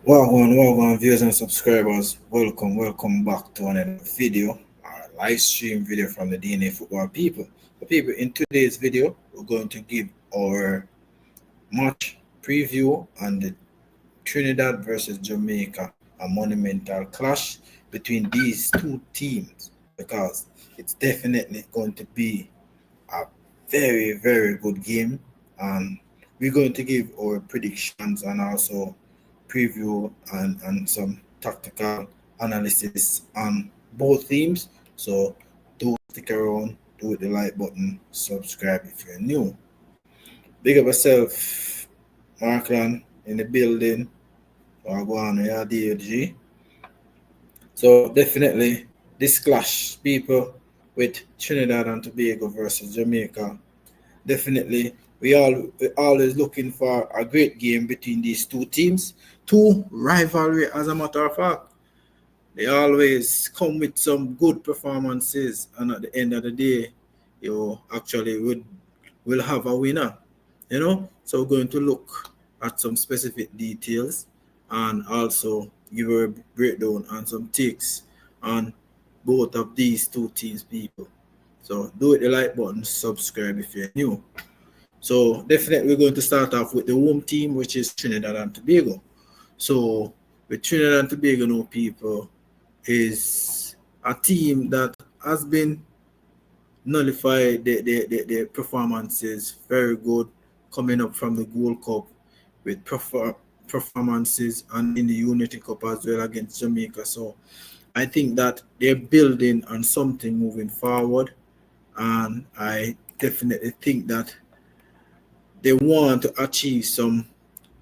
Welcome, viewers and subscribers. Welcome back to another video, our live stream video from the DNA football people. The people, in today's video, we're going to give our match preview on the Trinidad versus Jamaica, a monumental clash between these two teams because it's definitely going to be a very good game, and we're going to give our predictions and also preview and some tactical analysis on both teams. So do stick around, do hit the like button, subscribe if you're new. Big up yourself, Markland in the building. Or go on, yeah, DOG. So definitely this clash, people, with Trinidad and Tobago versus Jamaica. Definitely, we're always looking for a great game between these two teams. Two rivalry, as a matter of fact. They always come with some good performances, and at the end of the day, you actually will have a winner. So we're going to look at some specific details and also give a breakdown and some takes on both of these two teams, people. So do hit the like button, subscribe if you're new. So definitely we're going to start off with the home team, which is Trinidad and Tobago. So with Trinidad and Tobago, no, people, is a team that has been nullified the performances very good coming up from the Gold Cup with performances and in the Unity Cup as well against Jamaica. So I think that they're building on something moving forward, and I definitely think that they want to achieve some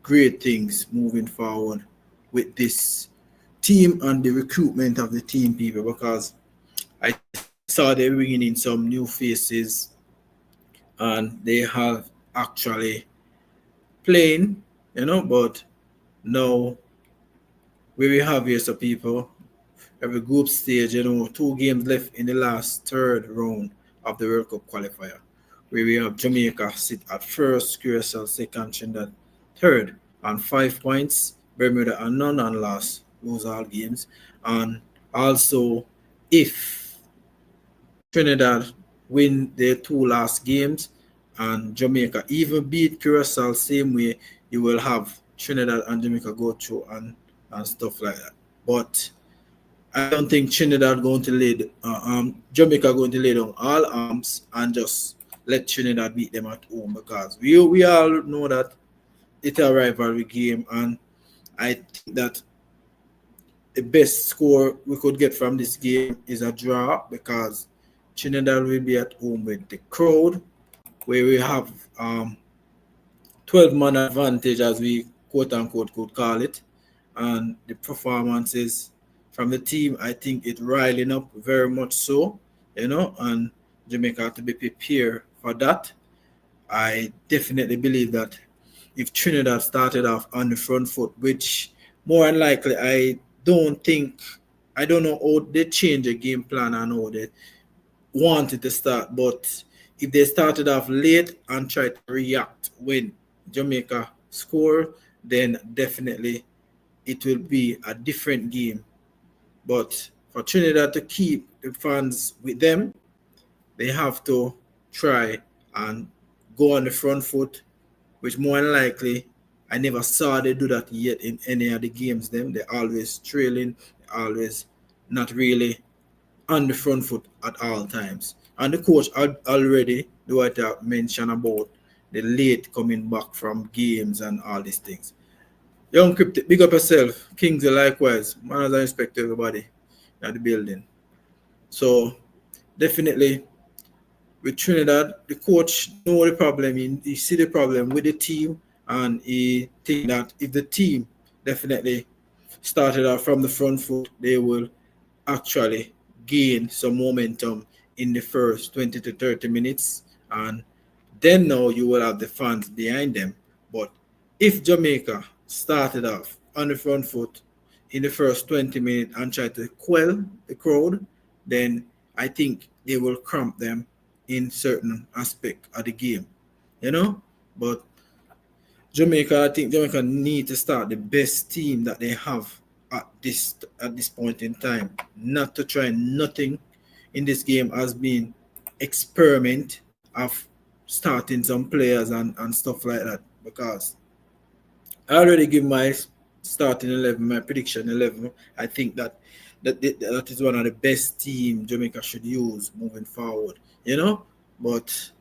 great things moving forward with this team and the recruitment of the team, people, because I saw they bringing in some new faces and they have actually playing, but now where we have here some people, every group stage, 2 games left in the last third round of the World Cup qualifier, where we have Jamaica sit at first, Curacao second, Trinidad third, and 5 points. Bermuda and none and last, lose all games. And also, if Trinidad win their 2 last games and Jamaica even beat Curacao same way, you will have Trinidad and Jamaica go through and stuff like that. But I don't think Trinidad going to Jamaica going to lay down all arms and just let Trinidad beat them at home, because we all know that it's a rivalry game, and I think that the best score we could get from this game is a draw, because Trinidad will be at home with the crowd, where we have 12-man advantage, as we quote unquote could call it, and the performances from the team, I think it riling up very much so, and Jamaica have to be prepared for that. I definitely believe that if Trinidad started off on the front foot, which more than likely I don't know how they change the game plan and how they wanted to start, but if they started off late and tried to react when Jamaica score, then definitely it will be a different game. But for Trinidad to keep the fans with them, they have to try and go on the front foot, which more than likely I never saw they do that yet in any of the games. They're always trailing, always not really on the front foot at all times. And the coach had already do what I mentioned about the late coming back from games and all these things. Young Cryptic, big up yourself. Kingsley likewise. Man, as I respect everybody at the building. So definitely with Trinidad, the coach know the problem. He see the problem with the team, and he think that if the team definitely started out from the front foot, they will actually gain some momentum in the first 20 to 30 minutes, and then now you will have the fans behind them. But if Jamaica started off on the front foot in the first 20 minutes and try to quell the crowd, then I think they will cramp them in certain aspect of the game, But Jamaica, I think Jamaica need to start the best team that they have at this point in time. Not to try nothing in this game has been experiment of starting some players and stuff like that, because I already give my starting 11, my prediction 11. I think that is one of the best team Jamaica should use moving forward, But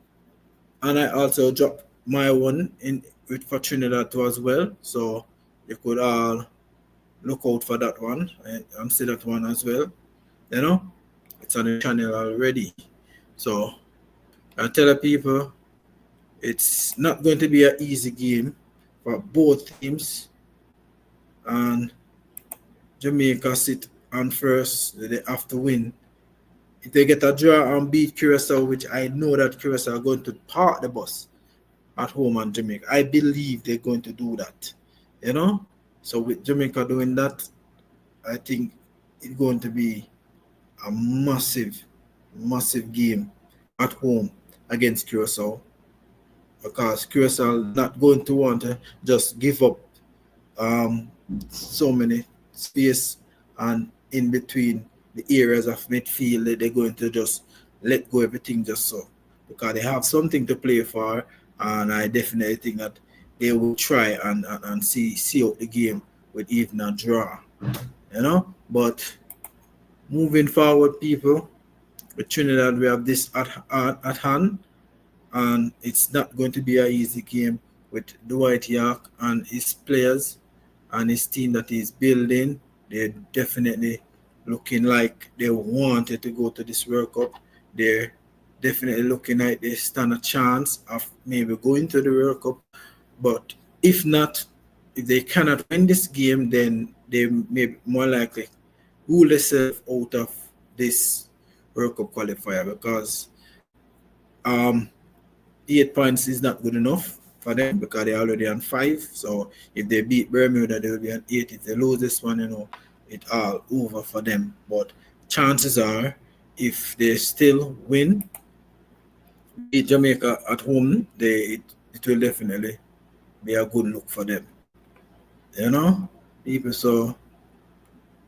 and I also dropped my one in with for Trinidad too as well. So you could all look out for that one and see that one as well. It's on the channel already. So I tell the people it's not going to be an easy game for both teams, and Jamaica sit on first. They have to win. If they get a draw and beat Curacao, which I know that Curacao are going to park the bus at home on Jamaica, I believe they're going to do that. So with Jamaica doing that, I think it's going to be a massive, massive game at home against Curacao, because Curacao not going to want to just give up so many space and in between the areas of midfield. They're going to just let go everything just so, because they have something to play for, and I definitely think that they will try and see out the game with even a draw, But moving forward, people, with Trinidad, we have this at hand, and it's not going to be an easy game with Dwight York and his players and his team that he's building. They're definitely looking like they wanted to go to this World Cup. They're definitely looking like they stand a chance of maybe going to the World Cup. But if not, if they cannot win this game, then they may be more likely rule themselves out of this World Cup qualifier, because 8 points is not good enough for them, because they're already on 5. So if they beat Bermuda, they will be on 8. If they lose this one, it's all over for them. But chances are, if they still win, beat Jamaica at home, it will definitely be a good look for them. People. So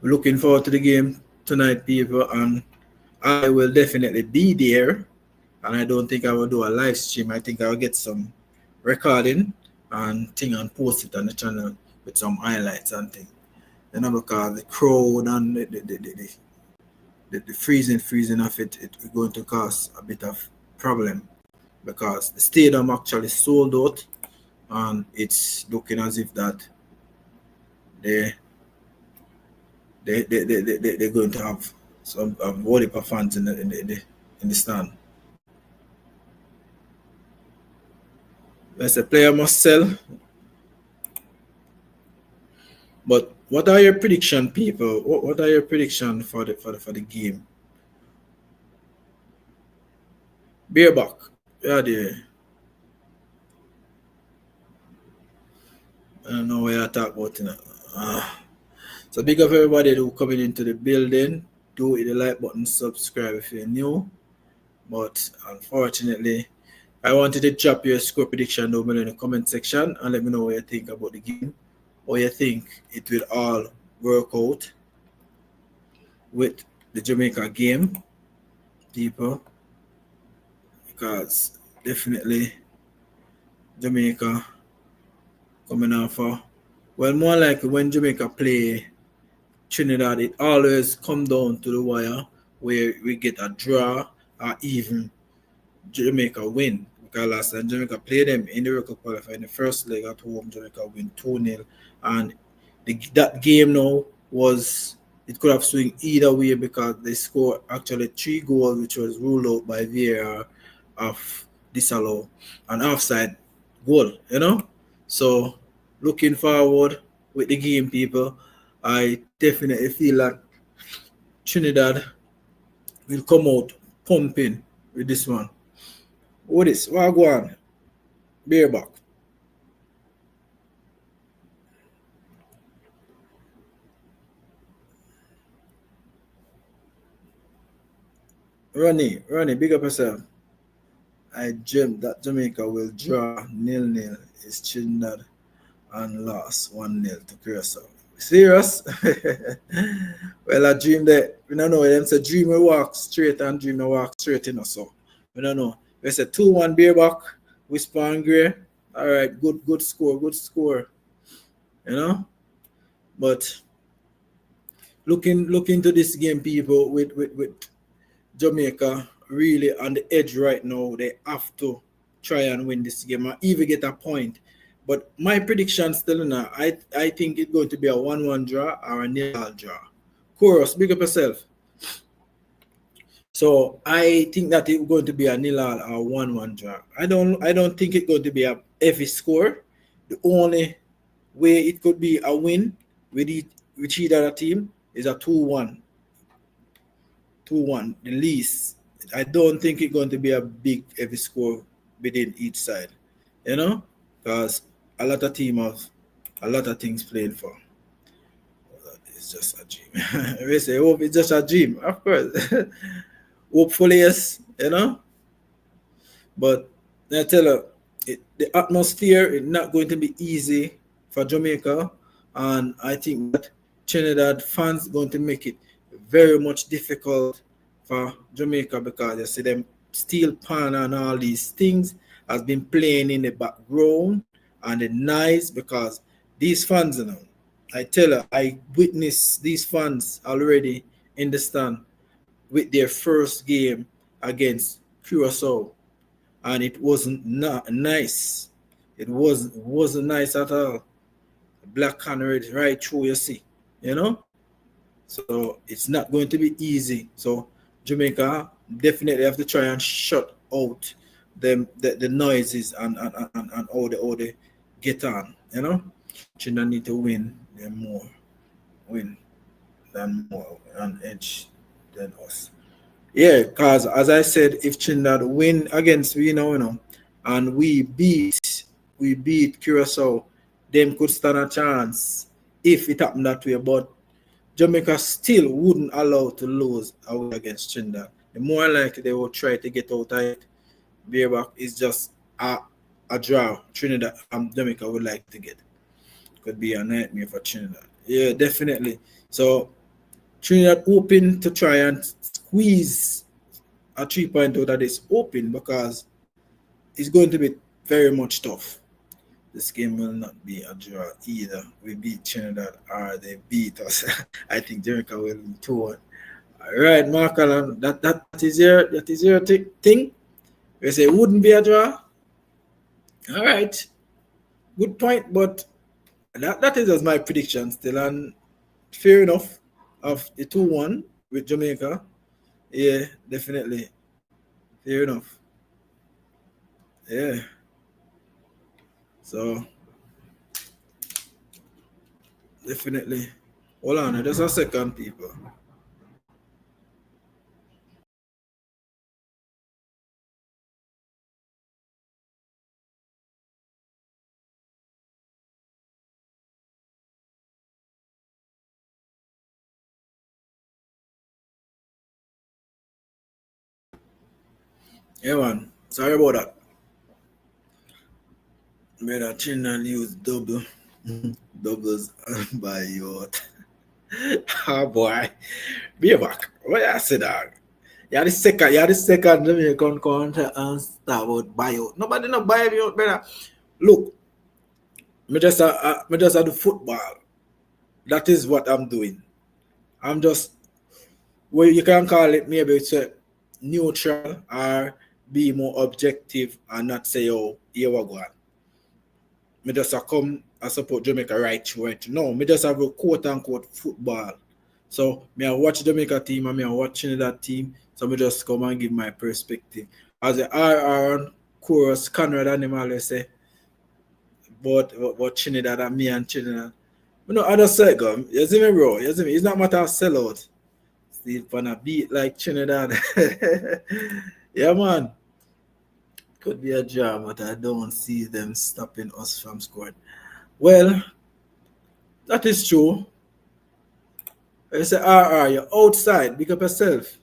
looking forward to the game tonight, people, and I will definitely be there. And I don't think I will do a live stream. I think I'll get some recording and post it on the channel with some highlights and thing. Because the crowd and the freezing of it is going to cause a bit of problem, because the stadium actually sold out, and it's looking as if that they're going to have some volleyball fans in the stand. As a player must sell. But what are your prediction, people? What are your prediction for the game? Bareback, yeah, there. I don't know what you're talking about. So big up everybody who coming into the building. Do hit the like button, subscribe if you're new. But unfortunately, I wanted to drop your score prediction down below in the comment section and let me know what you think about the game. Or you think it will all work out with the Jamaica game, people. Because definitely Jamaica coming off well, more like when Jamaica play Trinidad, it always come down to the wire where we get a draw or even Jamaica win. Because last time Jamaica played them in the World Cup qualifier in the first leg at home, Jamaica win 2-0. And that game now it could have swung either way, because they scored actually 3 goals, which was ruled out by VAR of disallow an offside goal, So looking forward with the game, people, I definitely feel like Trinidad will come out pumping with this one. What is what go on? Bareback. Ronnie, big up yourself. I dreamt that Jamaica will draw 0-0. It's Trinidad and lost 1-0 to Curacao. Serious? Well, I dream that, we don't know, them say dream will walk straight and dream will walk straight, so we don't know. We say 2-1 Beerback, Whisper and Grey. All right, good score, But looking to this game, people, with Jamaica really on the edge right now. They have to try and win this game or even get a point. But my prediction still now, I think it's going to be a 1-1 draw or a 0-0 draw. Chorus, big up yourself. So I think that it's going to be a 0-0 or 1-1 draw. I don't think it's going to be a heavy score. The only way it could be a win with either team is a 2-1. 2-1, the least. I don't think it's going to be a big heavy score within each side, because a lot of team have a lot of things playing for. It's just a dream. We say hope it's just a dream, of course. Hopefully, yes, But I tell you, the atmosphere is not going to be easy for Jamaica, and I think that Trinidad fans going to make it very much difficult for Jamaica, because you see them steel pan and all these things has been playing in the background, and the noise, because these fans, I tell you, I witnessed these fans already in the stand with their first game against Curacao, and it wasn't nice. It wasn't nice at all. Black and red right through, you see, So it's not going to be easy. So Jamaica definitely have to try and shut out the noises and all they get on, Trinidad need to win them more. Win than more on edge than us. Yeah, because as I said, if Trinidad win against we and we beat Curacao, them could stand a chance if it happened that way. But Jamaica still wouldn't allow to lose away against Trinidad. The more likely they will try to get out of it. Beerback is just a draw. Trinidad Jamaica would like to get. Could be a nightmare for Trinidad. Yeah, definitely. So Trinidad open to try and squeeze a 3-point out of this open, because it's going to be very much tough. This game will not be a draw either. We beat Trinidad or they beat us. I think Jamaica will win 2-1. All right, Mark Allen, that is your thing. We say it wouldn't be a draw. All right, good point, but that is just my prediction still, and fair enough of the 2-1 with Jamaica. Yeah, definitely. Fair enough. Yeah. So definitely. Hold on, just a second, people. Yeah, man. Sorry about that. Made a chin and use doubles by yacht. Oh boy. Be back. What I said, dog? Yeah, the second Jamaican country and start about buyout. Nobody not buy me out, brother. Look, me just do football. That is what I'm doing. I'm just, well, you can call it maybe it's a neutral or be more objective and not say, oh, here we go. Me just come and support Jamaica right. No, me just have a quote unquote football. So me I watch Jamaica team and me I watching that team. So me just come and give my perspective. As the RR chorus Conrad and them always say, but Trinidad and me and Trinidad. You know, I just say, go, you see me, bro? You see me? It's not matter of sellout. Still gonna beat like Trinidad. Yeah, man. Could be a draw, but I don't see them stopping us from scoring. Well, that is true. I say, you're outside, pick up yourself.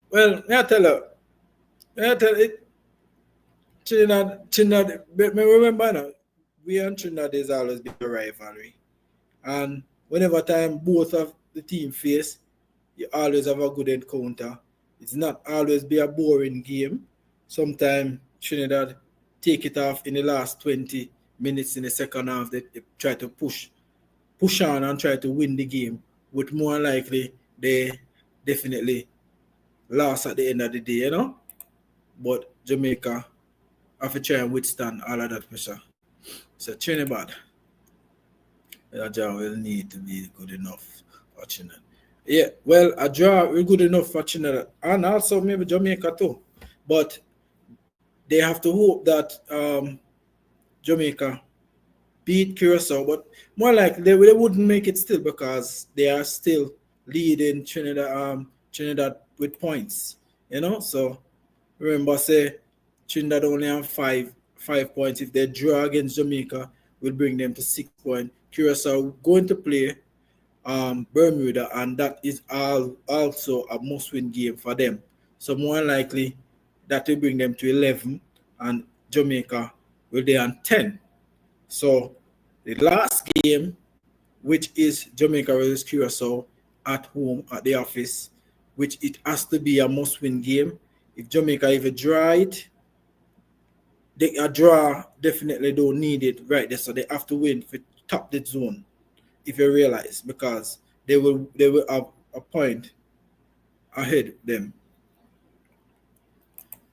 Well, I tell you, Trinidad, me remember now, we and Trinidad there's always been a rivalry. And whenever time both of the team face, you always have a good encounter. It's not always be a boring game. Sometimes Trinidad take it off in the last 20 minutes in the second half. They try to push on and try to win the game. With more likely they definitely lost at the end of the day, you know. But Jamaica have to try and withstand all of that pressure. So Trinidad, a draw will need to be good enough for Trinidad. Yeah, well, a draw will good enough for Trinidad and also maybe Jamaica too. But they have to hope that Jamaica beat Curacao, but more likely they wouldn't make it still because they are still leading Trinidad with points. You know, so remember say Trinidad only have five points. If they draw against Jamaica, will bring them to 6 points. Curacao going to play Bermuda, and that is also a must-win game for them. So more likely that will bring them to 11, and Jamaica will be on 10. So the last game, which is Jamaica versus Curacao at home at the office, which it has to be a must-win game. If Jamaica even draw it, a draw definitely don't need it right there, so they have to win for top the zone. If you realize, because they will have a point ahead of them.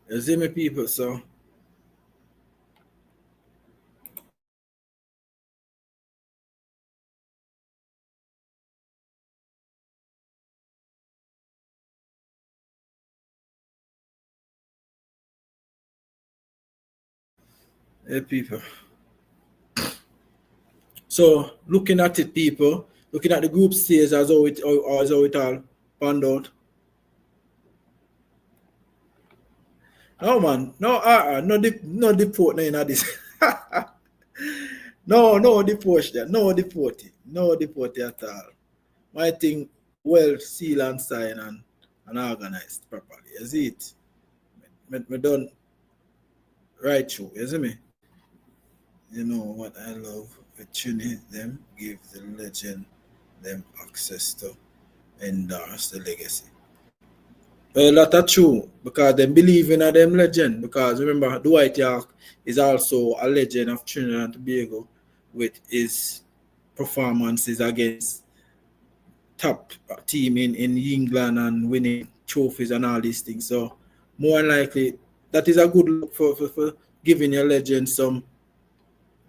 You see me, people? So hey, people. So looking at it, people, looking at the group stage as how it all panned out. No man, no deport no in this. no deport there, no deport at all. My thing well sealed and signed and organized properly. You see it? Me done right through, you see me? You know what I love with Trini, them give the legend them access to endorse the legacy. Well, that's true because they believe in a them legend. Because remember, Dwight York is also a legend of Trinidad and Tobago with his performances against top team in England and winning trophies and all these things. So more likely that is a good look for giving your legend some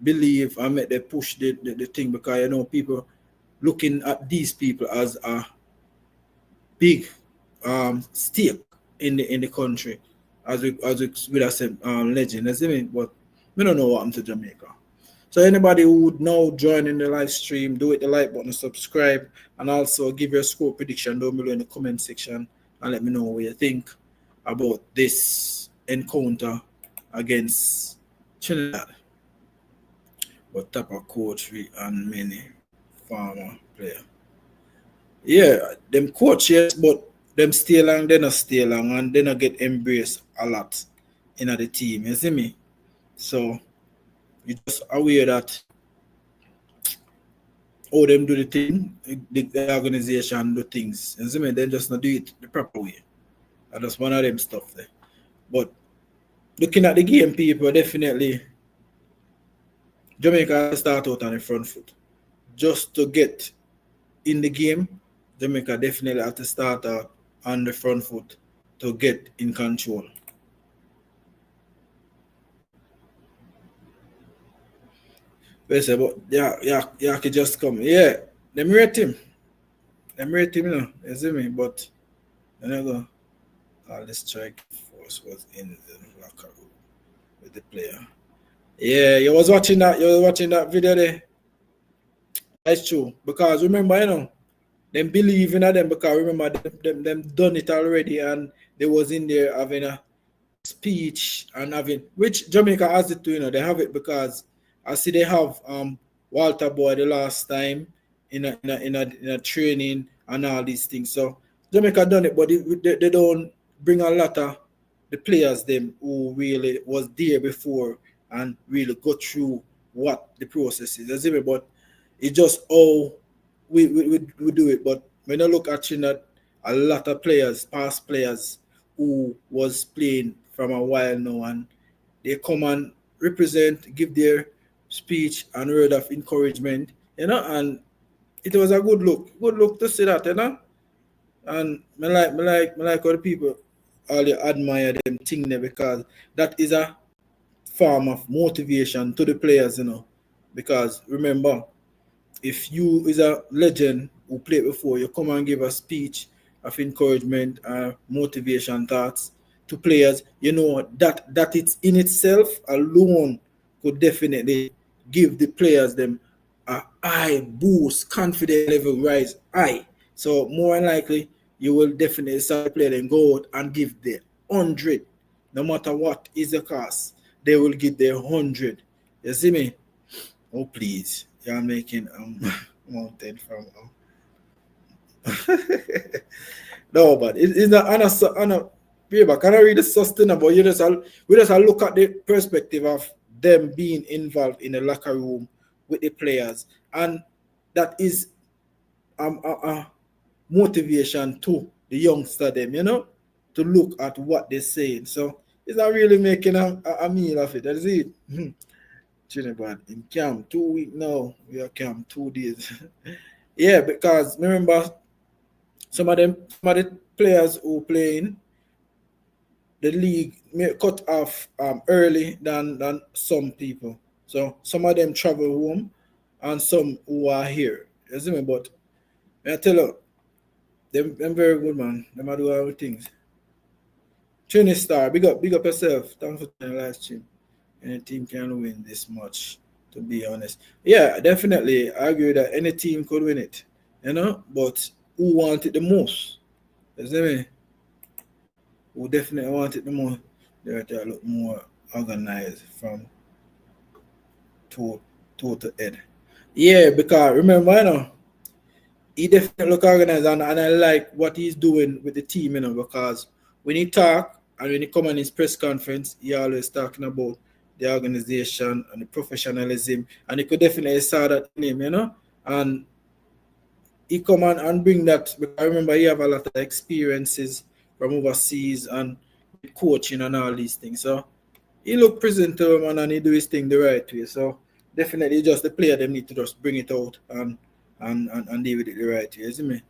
believe and make them push the thing, because you know people looking at these people as a big stake in the country as we with us legend. You see me? But we don't know what happened to Jamaica. So anybody who would now join in the live stream, do hit the like button, subscribe, and also give your score prediction down below in the comment section and let me know what you think about this encounter against Trinidad. But type of coach and many former player. Yeah, them coach, yes, but them stay long, they not stay long, and they not get embraced a lot in the team. You see me? So you just aware that how them do the thing, the organization do things. You see me? They just not do it the proper way. And that's one of them stuff there. But looking at the game, people, definitely Jamaica start out on the front foot. Just to get in the game, Jamaica definitely have to start out on the front foot to get in control. But yeah, could just come. Yeah, them rate him. You know. You see me? But you know, all the strike force was in the locker room with the player. Yeah, you was watching that video there. That's true. Because remember, you know, them believe in them because remember them done it already, and they was in there having a speech and having, which Jamaica has it too, you know, they have it because I see they have Walter Boy the last time in a training and all these things. So Jamaica done it, but they don't bring a lot of the players them who really was there before and really go through what the process is. You see me? But it's just how we do it. But when I look at Trinidad, a lot of players, past players, who was playing from a while now, and they come and represent, give their speech and word of encouragement, and it was a good look to see that, and me like how the people all you admire them thing there, because that is a form of motivation to the players, because remember, if you is a legend who played before, you come and give a speech of encouragement, motivation thoughts to players, that it's in itself alone could definitely give the players them a high boost, confidence level rise high. So more than likely, you will definitely start to play them, go out and give the 100, no matter what is the cost. They will give their 100. You see me? Oh please, you're making mountain from no, but it's not on a paper. Can I read the sustainable? We just look at the perspective of them being involved in the locker room with the players, and that is a motivation to the youngster them, to look at what they're saying. So it's not really making a meal of it. That's it. Trinidad in camp 2 weeks now. We are camp 2 days. Yeah, because remember some of the players who playing the league may cut off early than some people. So some of them travel home and some who are here. You see me? But I tell you, them very good, man. Them are doing all things. Trini Star, big up yourself. Thanks for the live stream. Any team can win this much, to be honest. Yeah, definitely. I agree that any team could win it, but who want it the most? You see me? Who definitely want it the most? They look more organized from toe to head. Yeah, because remember, he definitely look organized, and I like what he's doing with the team, because when he talk and when he come on his press conference, he always talking about the organization and the professionalism, and he could definitely saw that in him, and he come on and bring that, because I remember he have a lot of experiences from overseas and coaching and all these things. So he look presentable, man, and he do his thing the right way. So definitely just the player them need to just bring it out and deal with it the right way. You see me?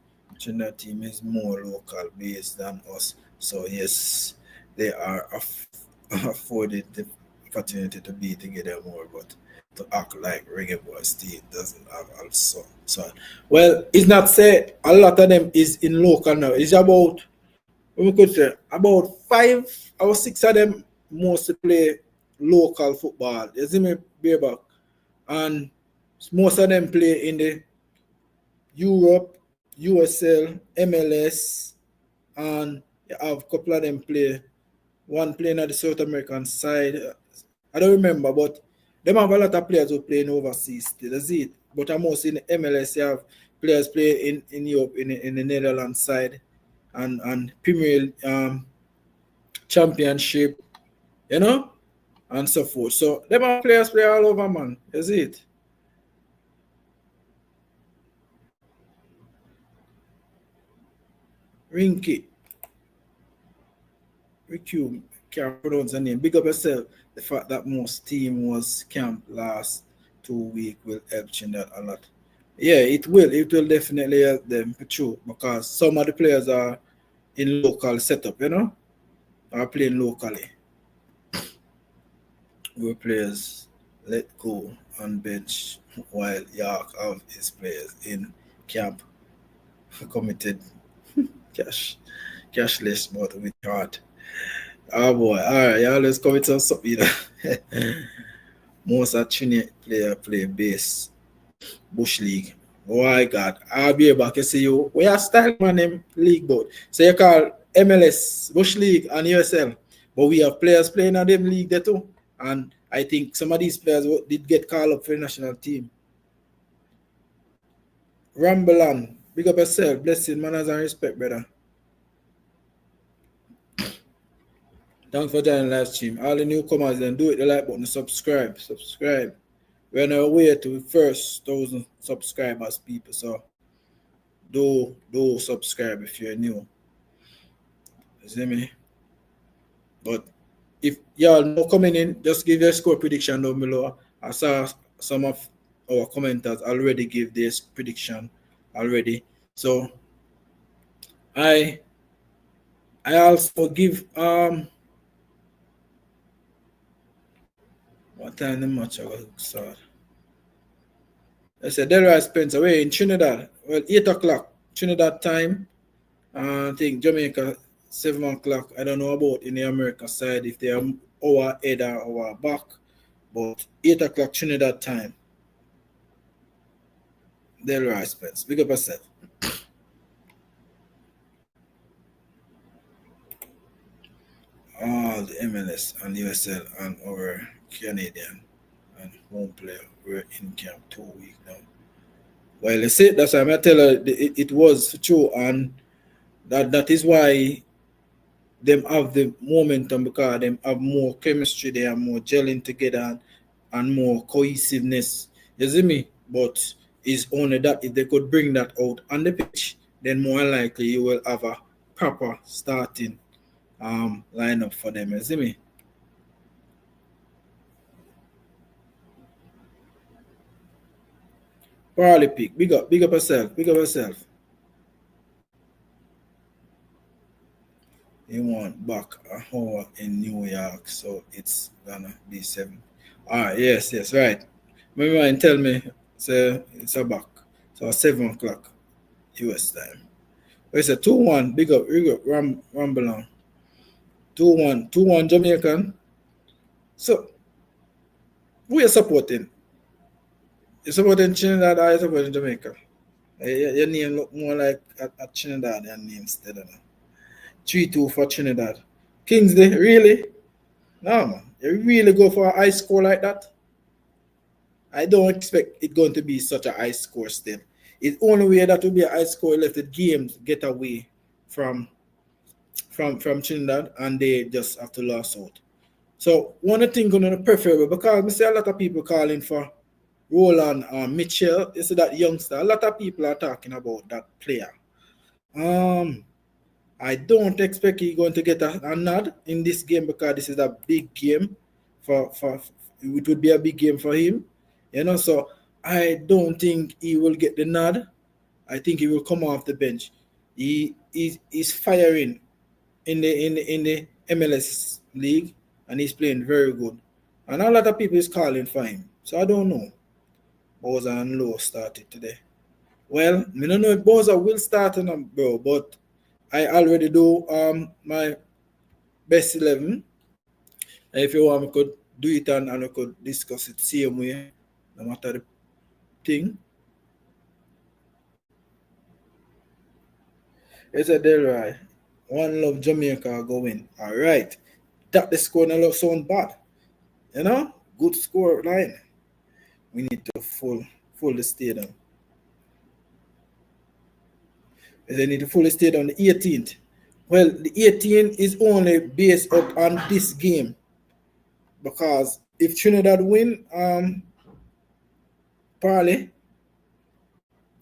That team is more local based than us. So yes, they are afforded the opportunity to be together more, but to act like reggae boy still doesn't have also. So well, it's not say a lot of them is in local now. It's about, we could say, about 5 or 6 of them mostly play local football. You see me, bareback, and most of them play in the Europe, USL, MLS, and you have a couple of them play. One playing at the South American side. I don't remember, but them have a lot of players who play in overseas still. That's it. But almost in the MLS, you have players play in Europe, in the Netherlands side, and Premier Championship, and so forth. So them have players play all over, man. That's it. Rinky. Riku, can't pronounce the name. Big up yourself. The fact that most team was camp last 2 weeks will help Trinidad a lot. Yeah, it will. It will definitely help them for sure, because some of the players are in local setup, are playing locally. Where players let go on bench while York have his players in camp committed cashless but with heart. Oh boy, alright, y'all, let's come with some something. Most of Trinidad player play base Bush League. Boy God, I'll be back and see you. We are style man them league board. So you call MLS, Bush League and USL. But we have players playing at them league there too. And I think some of these players did get called up for the national team. Rambalan, big up yourself, blessing, manners and respect, brother. Thanks for joining the live stream. All the newcomers, then do it the like button, subscribe. we're on our way to the first 1,000 subscribers, people. So do subscribe if you're new. You see me? But if y'all know coming in, just give your score prediction down below. I saw some of our commenters already give their prediction already. So I also give what time the match I will start. I said Delroy Spence away in Trinidad. Well, 8 o'clock Trinidad time. I think Jamaica 7 o'clock. I don't know about in the America side if they are our head or our back, but 8 o'clock Trinidad time. Delroy Spence. Big up yourself. All the MLS and USL and our Canadian and home player were in camp 2 weeks now. Well, you see, that's why I tell her it was true, and that is why them have the momentum, because them have more chemistry, they are more gelling together and more cohesiveness. You see me? But it's only that if they could bring that out on the pitch, then more likely you will have a proper starting lineup for them. You see me? Parley pick, big up yourself, big up yourself. You want back a hour in New York, so it's gonna be 7. Yes, right. Remember and tell me, so it's a back. So 7 o'clock US time. It's a 2-1, big up, rumble on. 2-1, 2-1 Jamaican. So who you supporting? You supporting Trinidad or you supporting Jamaica? Your name look more like a Trinidad name instead of 3-2 for Trinidad. Kingsley, really? No, man. You really go for a high score like that? I don't expect it going to be such a high score still. It's only way that will be a high score left the games get away from Trinidad and they just have to lose out. So one thing going to preferable, because I see a lot of people calling for Roland Mitchell. You see that youngster. A lot of people are talking about that player. I don't expect he's going to get a nod in this game, because this is a big game for it would be a big game for him. So I don't think he will get the nod. I think he will come off the bench. He's firing in the MLS league, and he's playing very good. And a lot of people is calling for him. So I don't know. Bowser and Lowe started today. Well, I don't know if Bowser will start on them, bro, but I already do my best 11. And if you want, we could do it and we could discuss it same way, no matter the thing. It's a Delroy. One love Jamaica going. All right. That the score not sound bad. Good score line. We need to full the stadium. They need to fully stay on the 18th. Well, the 18th is only based up on this game, because if Trinidad win, probably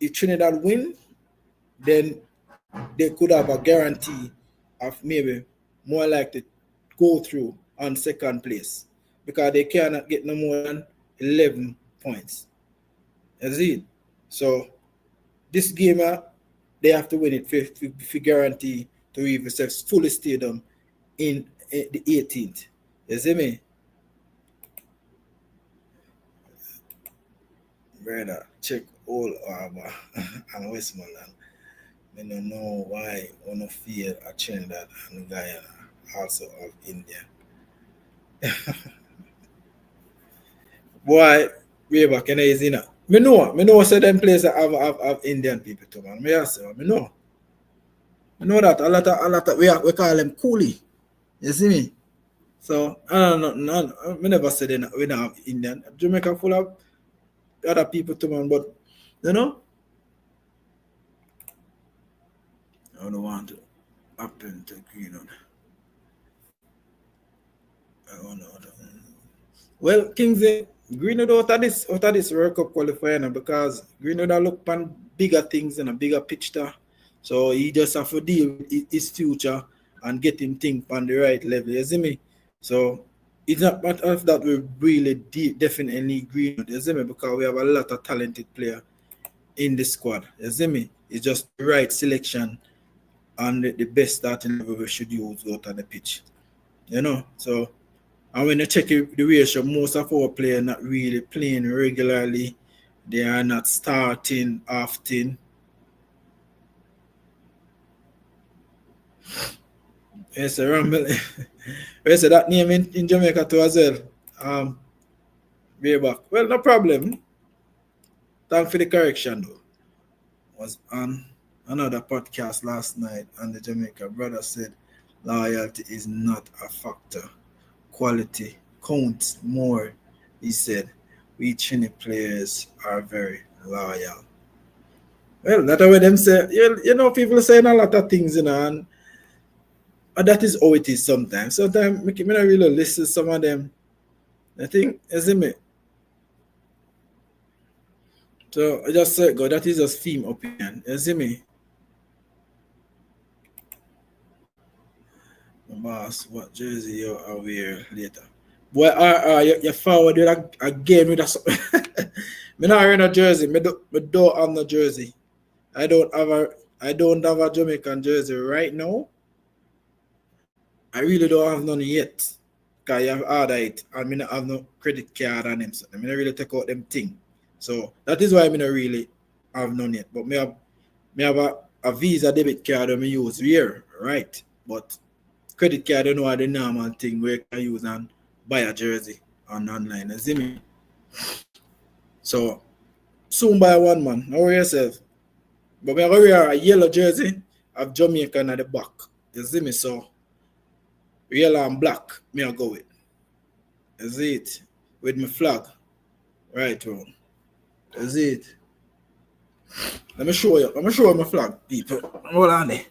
if Trinidad win, then they could have a guarantee of maybe more likely go through on second place, because they cannot get no more than 11 points. That's it. So this game, they have to win it for guarantee to even fully stadium in the 18th. You see me? Brother, check all Arbor and Westmoreland. I don't know why one of fear a Trinidad and Guyana, also of India. Boy, way back in the days, Me know certain places have Indian people too, man. Me know. I know that a lot of we call them coolie. You see me? So I don't know. We never said we don't have Indian. Jamaica full of other people too, man. But I don't want to happen to Greenwood. I don't know. Well, Kingsley, Greenwood out of this World Cup qualifier because Greenwood look on bigger things and a bigger picture. So he just have to deal with his future and get him think on the right level. You see me? So it's not matter of that we really definitely need Greenwood, you see me? Because we have a lot of talented players in the squad. You see me? It's just the right selection and the best starting level we should use out on the pitch. You know? So and when you check the ratio, most of our players not really playing regularly. They are not starting often. Yes, Rumble. Yes, that name in Jamaica too as well. Way back. Well, no problem. Thanks for the correction though. Was on another podcast last night and the Jamaica brother said loyalty is not a factor. Quality counts more. He said, we Trini players are very loyal. Well, that's what them say. You know, people saying a lot of things, you know, and that is how it is sometimes. Sometimes me not really listen to some of them. I think, isn't it? So I just said, God, that is just theme opinion. You see me? Boss, what jersey you are wear later? Boy, you forward with again with a me not wearing a jersey. Me don't have no jersey. I don't have a Jamaican jersey right now. I really don't have none yet. Because you have ordered it and I don't have no credit card on them. So I don't really take out them thing. So that is why I don't really have none yet. But me have a Visa debit card that I use here, right? But credit card, I don't know the normal thing where you can use and buy a jersey on online. You see me? So soon buy one, man. Don't worry yourself. But me wear a yellow jersey of Jamaica at the back. You see me? So yellow and black, me I go with. You see it? With my flag. Right on. You see it? Let me show you. I'm gonna show you my flag, people. Hold on there.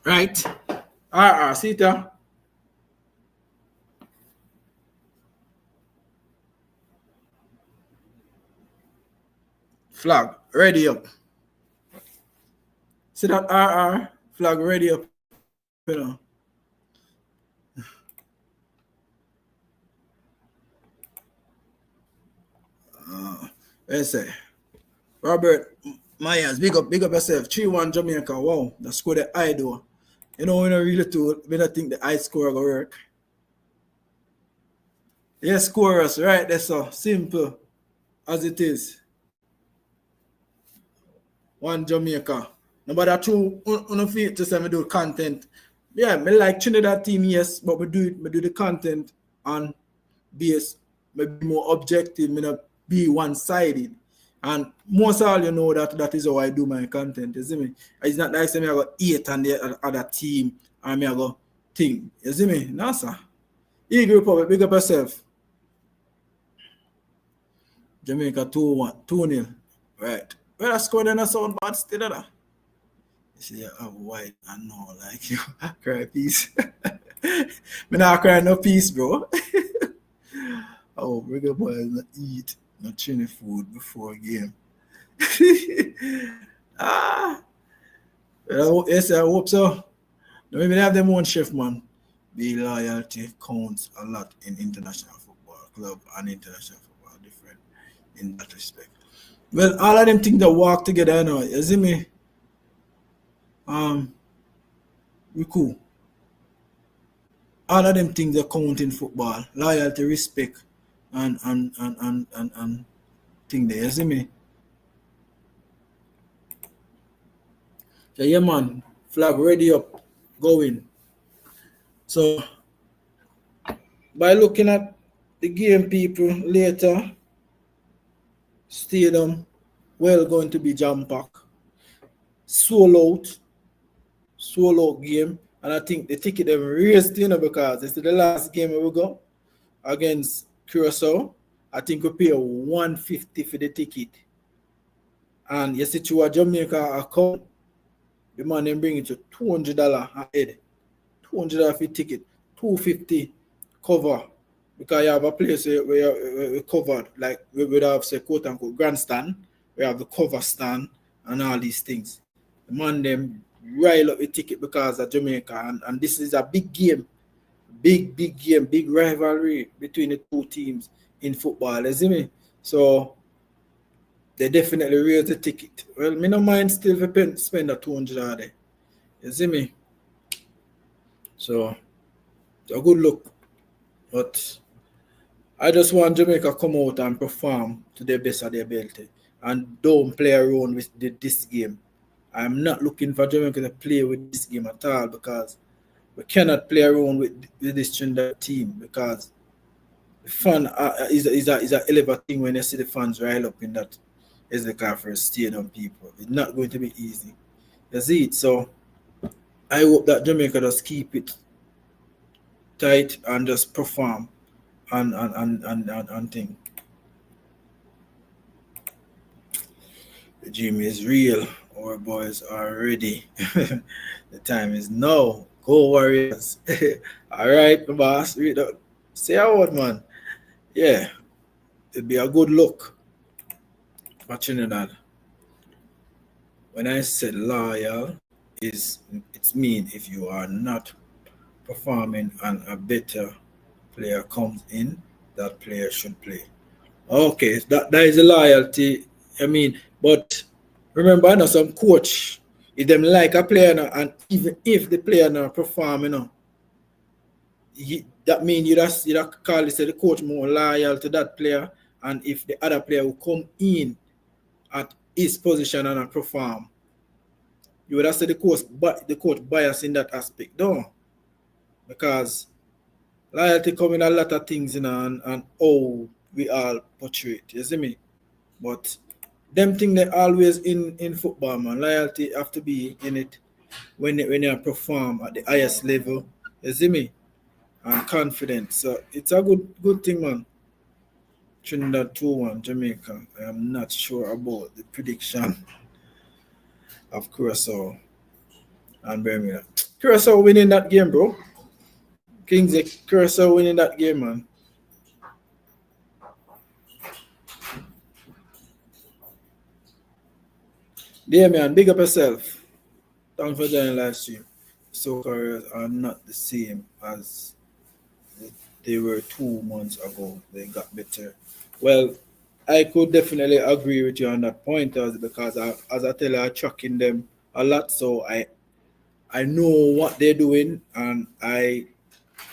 Right. See it? Flag ready up. See that flag ready up. You know. Let's say Robert Myers, big up yourself. 3-1 Jamaica. Wow, that score the eye though. You know, we don't really too, we don't think the eye score will work. Yes, score us right there, so simple as it is. 1 Jamaica. Nobody true on the feet to say me do content. Yeah, me like Trinidad team, yes, but we do the content on base, maybe more objective, me not be one-sided. And most all you know that is how I do my content, you see me? It's not like say me I got 8 on the other team and me I go think. You see me? No, sir. Eagle Republic, big up yourself. Jamaica 2-1, 2-0. Right. Well, I scored in a sound bad still, you see, I'm white and no, like you cry peace. Me not cry no peace, bro. Oh, regular boys not eat no Trini food before a game. Yes, I hope so. Maybe they have them own chef, man. The loyalty counts a lot in international football club and international football different in that respect. Well, all of them things that work together, you know, you see me? We cool. All of them things that count in football. Loyalty, respect, and thing there, you see me? So yeah man, flag ready up, going. So by looking at the game people later, stadium well going to be jam packed. Sold out game. And I think the ticket them raised, you know, because this is the last game we go against Curacao. I think we pay 150 for the ticket. And you see to a Jamaica account, the man then bring it to $200 a head. $200 for ticket, $250 cover. Because you have a place where you're covered, like we would have say quote unquote grandstand, we have the cover stand and all these things. The man them rile up the ticket because of Jamaica, and this is a big game. Big game, big rivalry between the two teams in football, you see me? So they definitely raise the ticket. Well, me no mind still for spend that $200 there. You see me? So it's a good look. But I just want Jamaica come out and perform to the best of their ability and don't play around with this game. I'm not looking for Jamaica to play with this game at all because we cannot play around with this Trinidad team because the fun is a hell of a thing when you see the fans rile up in that SDK for stadium, people. It's not going to be easy. You see it? So I hope that Jamaica just keep it tight and just perform and think. The gym is real. Our boys are ready. The time is now. Go Warriors. All right, my boss. Say a word, man. Yeah. It'll be a good look for Trinidad. When I said loyal, it's mean if you are not performing and a better player comes in, that player should play. Okay, that is a loyalty. I mean, but remember, I know some coach, if them like a player now, and even if the player not perform, that means you just call the coach more loyal to that player, and if the other player will come in at his position and not perform, you would have said the coach bias in that aspect, no? Because loyalty come in a lot of things, and how we all portray it, you see me? But them thing they always in football, man. Loyalty have to be in it when you perform at the highest level, you see me? And confidence. So it's a good thing, man. Trinidad 2-1 Jamaica. I am not sure about the prediction of Curacao and Birmingham. Curacao winning that game, bro. Kings Curacao winning that game, man. Yeah, man, big up yourself. Thanks for joining live stream. So careers are not the same as they were 2 months ago. They got better. Well, I could definitely agree with you on that point, because as I tell you, I'm tracking them a lot, so I know what they're doing, and I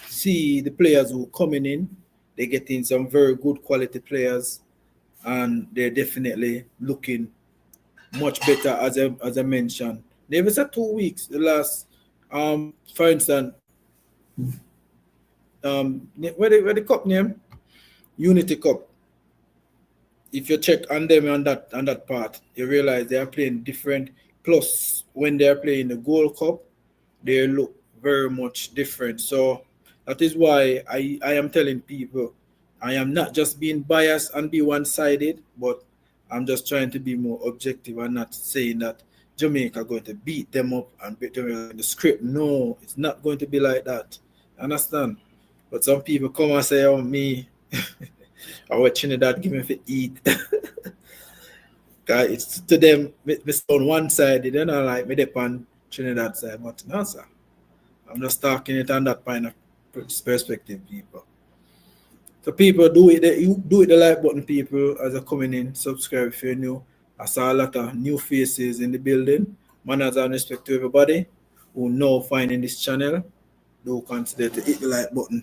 see the players who are coming in. They're getting some very good quality players, and they're definitely looking much better, as I mentioned. They've said 2 weeks. The last, for instance, where the cup name? Unity Cup. If you check on them on that part, you realize they are playing different. Plus, when they are playing the Gold Cup, they look very much different. So that is why I am telling people, I am not just being biased and be one-sided, but I'm just trying to be more objective and not saying that Jamaica are going to beat them up and beat them in the script. No, it's not going to be like that. Understand? But some people come and say, oh, me, I want Trinidad give me for eat. It's to them, it's on one side, they don't know, like me dip on Trinidad side, but no, sir. I'm just talking it on that kind of perspective, people. So people, do it the like button, people, as they're coming in. Subscribe if you're new. I saw a lot of new faces in the building. Manners and respect to everybody who know finding this channel. Do consider to hit the like button.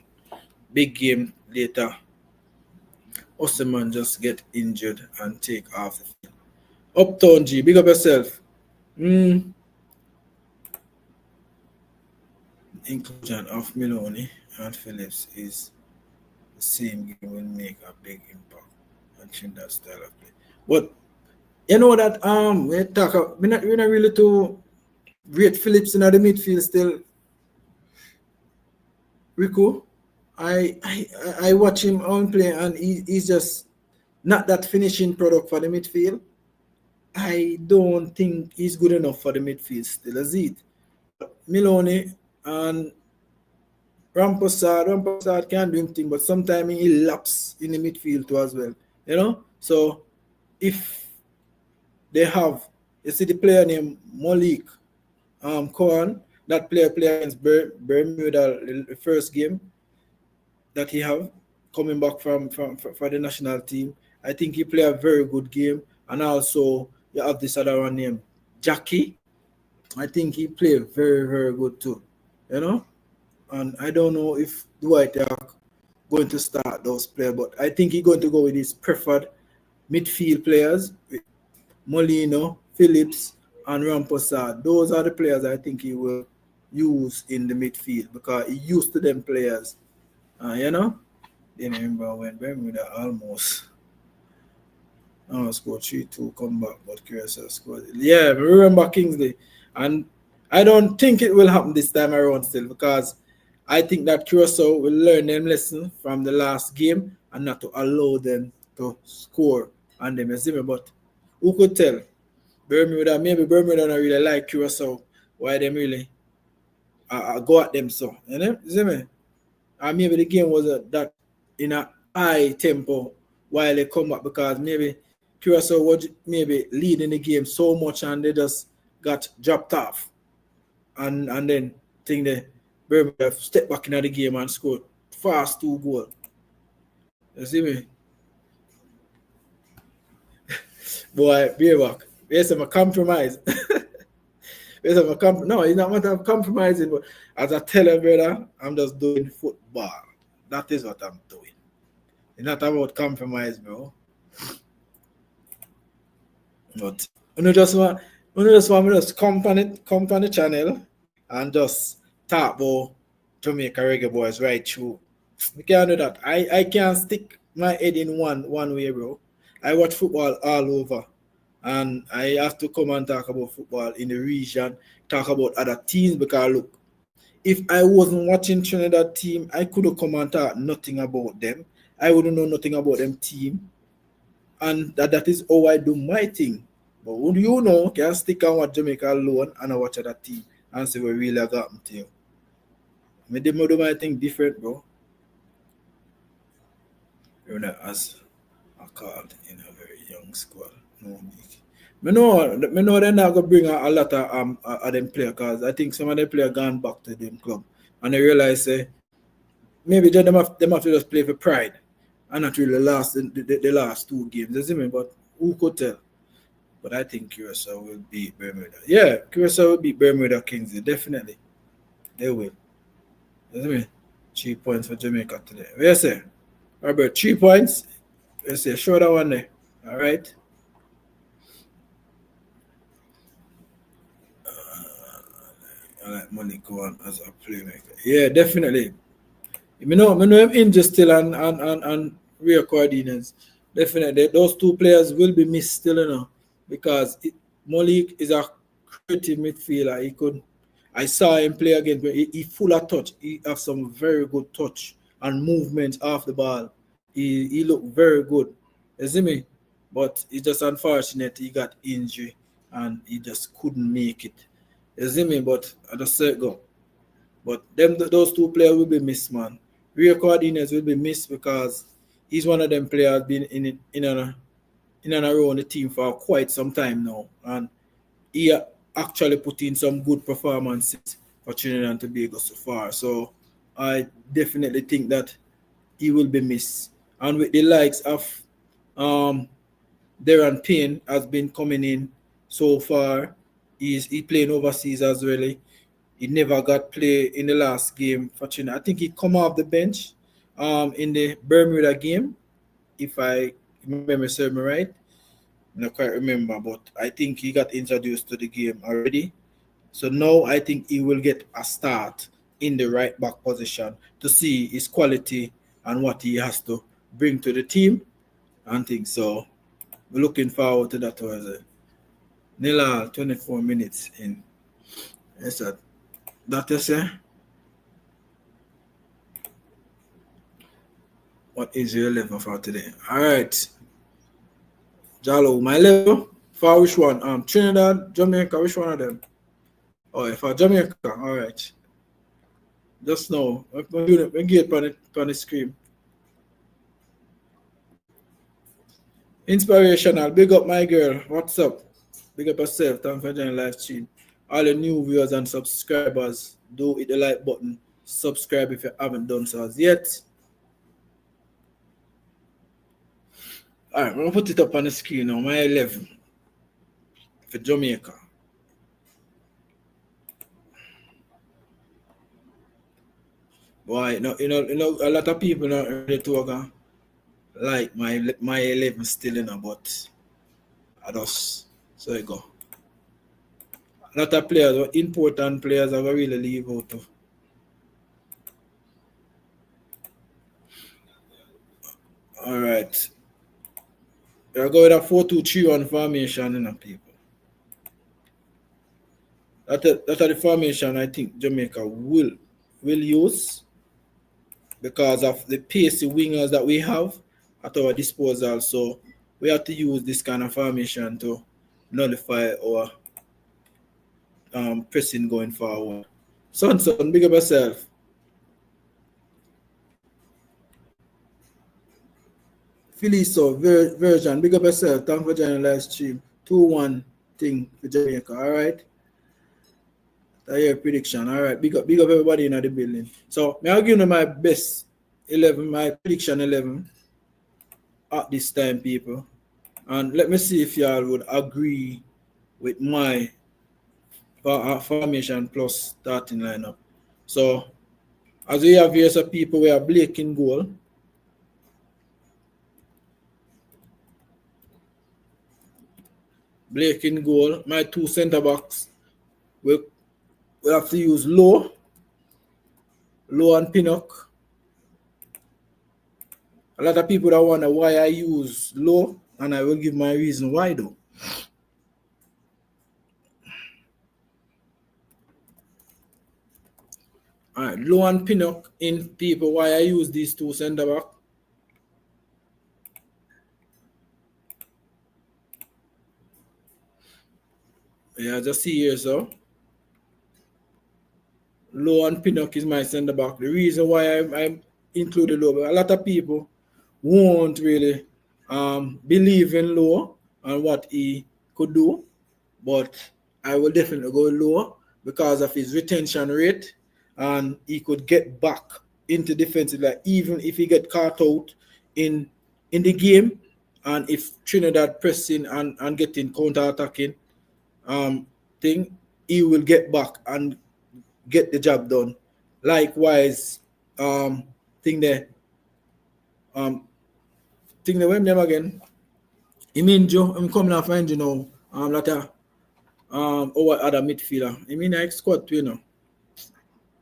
Big game later. Osman just get injured and take off the field. Uptown G, big up yourself. Inclusion of Maloney and Phillips is the same game will make a big impact and change that style of play. But you know that we're not really to rate Phillips in the midfield still. Rico, I watch him on play and he's just not that finishing product for the midfield. I don't think he's good enough for the midfield still, as it. Milone and Rampersad can do him thing, but sometimes he laps in the midfield too as well. You know? So if they have, you see the player named Malik Cohen, that player played against Bermuda the first game that he have coming back from for the national team. I think he played a very good game. And also you have this other one named Jackie. I think he played very, very good too. You know? And I don't know if Dwight are going to start those players, but I think he's going to go with his preferred midfield players, with Molino, Phillips, and Rampersad. Those are the players I think he will use in the midfield because he used to them players. You know? Then remember when Bermuda almost scored 3-2, come back, but Curacao scored. Yeah, remember Kingsley. And I don't think it will happen this time around still because I think that Curacao will learn them lesson from the last game and not to allow them to score on them. You see me? But who could tell? Maybe Bermuda don't really like Curacao. Why them really go at them so? You know? You see me? And maybe the game was that in a high tempo while they come back because maybe Curacao was maybe leading the game so much and they just got dropped off. And then think they Bermuda step back into the game and scored fast 2 goals. You see me? Boy, be back. Yes, I'm a compromise. No, it's not matter of compromising, but as I tell you, brother, I'm just doing football. That is what I'm doing. It's not about compromise, bro. But you just want me to come on the channel and just talk about Jamaica reggae boys right through. We can't do that. I can't stick my head in one way, bro. I watch football all over. And I have to come and talk about football in the region, talk about other teams because look, if I wasn't watching Trinidad team, I could have come and talk nothing about them. I wouldn't know nothing about them team. And that is how I do my thing. But would you know, can stick and watch Jamaica alone and I watch other team and see what really happened to you. I do my thing different, bro. You're not as a called in a very young squad. No big. I know they're not gonna bring a lot of them players because I think some of them players gone back to them club and they realize maybe them have to just play for pride and not really last the last 2 games. You see me? But who could tell? But I think Curacao will beat Bermuda. Yeah, Curacao will beat Bermuda Kingsley, definitely. They will. You see me? 3 points for Jamaica today. What you say? Robert, 3 points. You say show that one there. All right. I like money go on as a playmaker. Yeah, definitely. I know him injured still and real coordinates. Definitely, those 2 players will be missed still, because Malik is a creative midfielder. I saw him play again, but he full of touch. He have some very good touch and movement off the ball. He looked very good. You see me? But it's just unfortunate he got injury and he just couldn't make it. You see me? But I just said go. But those 2 players will be missed, man. Real coordinates will be missed because he's one of them players been in and around the team for quite some time now. And he actually put in some good performances for Trinidad and Tobago so far. So I definitely think that he will be missed. And with the likes of Darren Payne has been coming in so far. He playing overseas as well. He never got play in the last game for Trinidad. I think he come off the bench in the Bermuda game, if I remember serving right. I don't quite remember, but I think he got introduced to the game already. So now I think he will get a start in the right back position to see his quality and what he has to bring to the team and things. So we're looking forward to that. Was Nila 24 minutes in. Yes, that is what is your 11 for today? All right. Jalo, my level for which one? Trinidad, Jamaica, which one of them? Oh, for Jamaica, all right. Just now, we get on the screen. Inspirational, big up my girl. What's up? Big up yourself. Thanks for joining live stream. All the new viewers and subscribers, do hit the like button. Subscribe if you haven't done so as yet. All right, I'm gonna put it up on the screen now. My 11 for Jamaica. Boy, a lot of people not ready to like my 11 still, but I just so I go. A lot of players, important players, are really leave out of. All right. We're going with a 4-2-3-1 formation, people. That's the formation I think Jamaica will use because of the pacey wingers that we have at our disposal. So we have to use this kind of formation to nullify our pressing going forward. Son, big up yourself. Feliso, version, big up yourself. Thanks for joining the live stream. 2-1 thing for Jamaica, all right? That's your prediction, all right? Big up everybody in the building. So, I'll give you my best 11, my prediction 11 at this time, people. And let me see if y'all would agree with my formation plus starting lineup. So, as we have here, some people, we have Blake in goal. Blake in goal. My two centre backs, we have to use Low and Pinnock. A lot of people that wonder why I use Low, and I will give my reason why though. All right, Low and Pinnock in, people. Why I use these two centre back? Yeah, just see here, so. Low and Pinnock is my centre back. The reason why I included Low, a lot of people won't really believe in Low and what he could do, but I will definitely go Low because of his retention rate, and he could get back into defensive, like even if he get caught out in the game, and if Trinidad pressing and getting counter-attacking thing, he will get back and get the job done. Likewise, thing there when them again. I mean Joe, I'm coming off find later over other midfielder. I mean I squad too,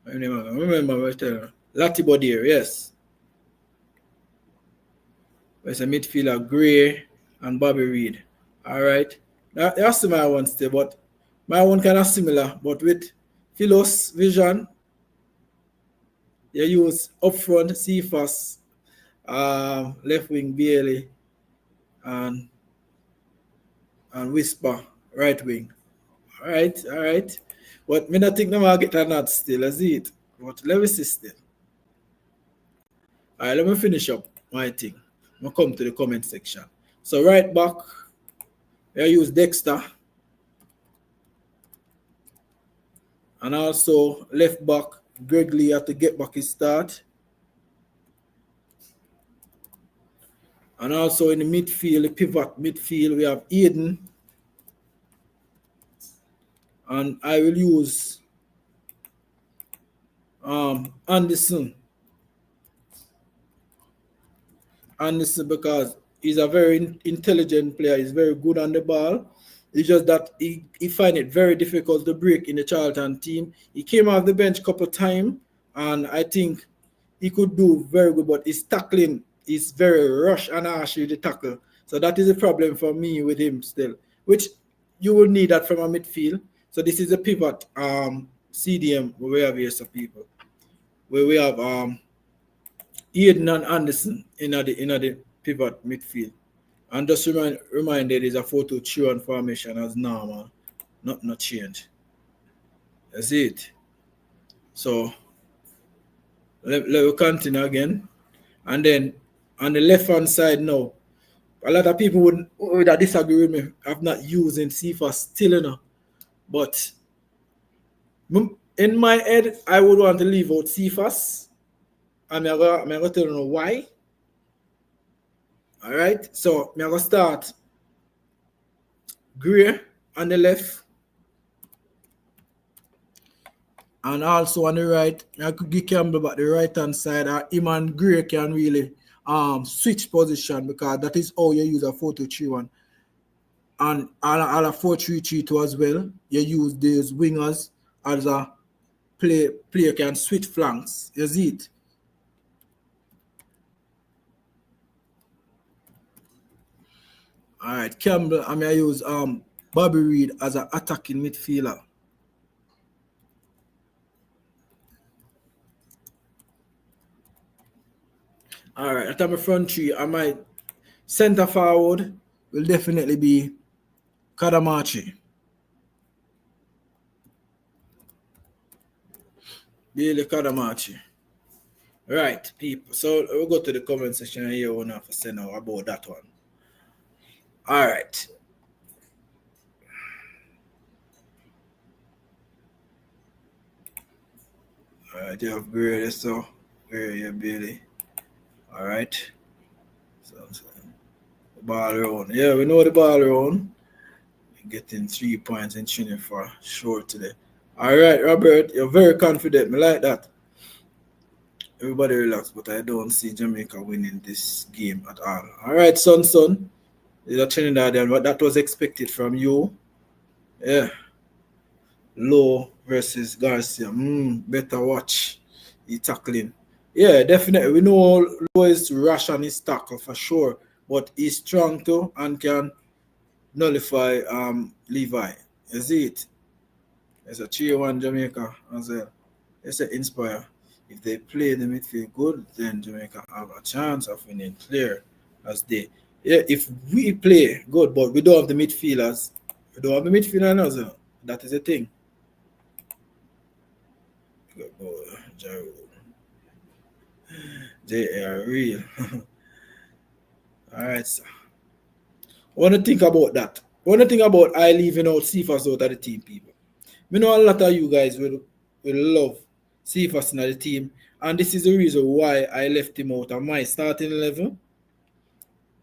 I remember what Latibo there, yes. There's a midfielder, Gray and Bobby Reed. Alright. That's my one still, but my one kind of similar, but with Philos Vision, you use up front Cephas, left wing Bailey, and Whisper right wing. All right. But me not think no get a nod still, I see it. But let me see still. All right, let me finish up my thing. I'm come to the comment section. So right back, I use Dexter. And also left back, Greg Lee had to get back his start. And also in the midfield, the pivot midfield, we have Aiden. And I will use Anderson because he's a very intelligent player. He's very good on the ball. It's just that he find it very difficult to break in the Charlton team. He came off the bench a couple of times, and I think he could do very good, but his tackling is very rush and harsh with the tackle. So that is a problem for me with him still, which you will need that from a midfield. So this is a pivot CDM where we have here some people. Where we have Aiden and Anderson in the pivot midfield. And just reminded is a 4-2-3-1 formation as normal. Not change. That's it. So let me continue again. And then on the left hand side now, a lot of people would disagree with me of not using CFA still, But in my head, I would want to leave out CFAS. And I'm going to tell you why. All right. So I'm going to start Gray on the left. And also on the right, I could give Campbell back the right hand side. Him and Gray can really switch position because that is how you use a 4-2-3-1. And a 4-3-3-2 as well. You use these wingers as a player can switch flanks. You see it? All right, Campbell, I use Bobby Reed as an attacking midfielder. All right, at my front three, my center forward will definitely be Kadamachi. Billy Kadamachi. Right, people. So we'll go to the comment section here. We'll have to say now about that one. All right. All right, you have Billy, so Billy, Billy. All right. So, the ball around. Yeah, we know the ball around. Getting 3 points in Trinidad for sure today. All right, Robert, you're very confident. Me like that. Everybody relax, but I don't see Jamaica winning this game at all. All right, son. Is a Trinidad, and what that was expected from you. Yeah. Low versus Garcia. Better watch. He tackling. Yeah, definitely. We know Low is rash on his tackle for sure, but he's strong too and can nullify Levi. You see it? It's a 3-1 Jamaica as well. It's an inspire. If they play the midfield good, then Jamaica have a chance of winning clear as they. Yeah, if we play good, but we don't have the midfielders, we don't have the midfielders now. That is the thing. Good boy, they are real. All right, sir. What do you think about that? What do you think about I leaving out Cephas out of the team, people? We know a lot of you guys will love Cephas in the team, and this is the reason why I left him out of my starting 11.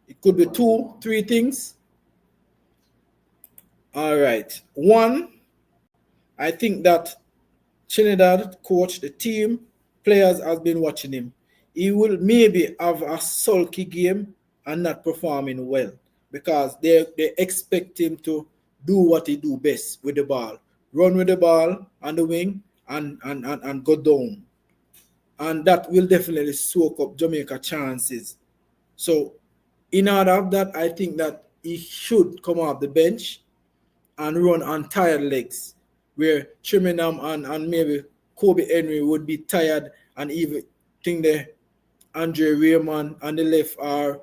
It could be 2, 3 things. All right. One, I think that Trinidad coach, the team, players have been watching him. He will maybe have a sulky game and not performing well because they expect him to do what he do best with the ball. Run with the ball on the wing and go down. And that will definitely soak up Jamaica chances. So in order of that, I think that he should come off the bench and run on tired legs, where Chiminam and maybe Kobe Henry would be tired, and even think the Andre Raymond on the left are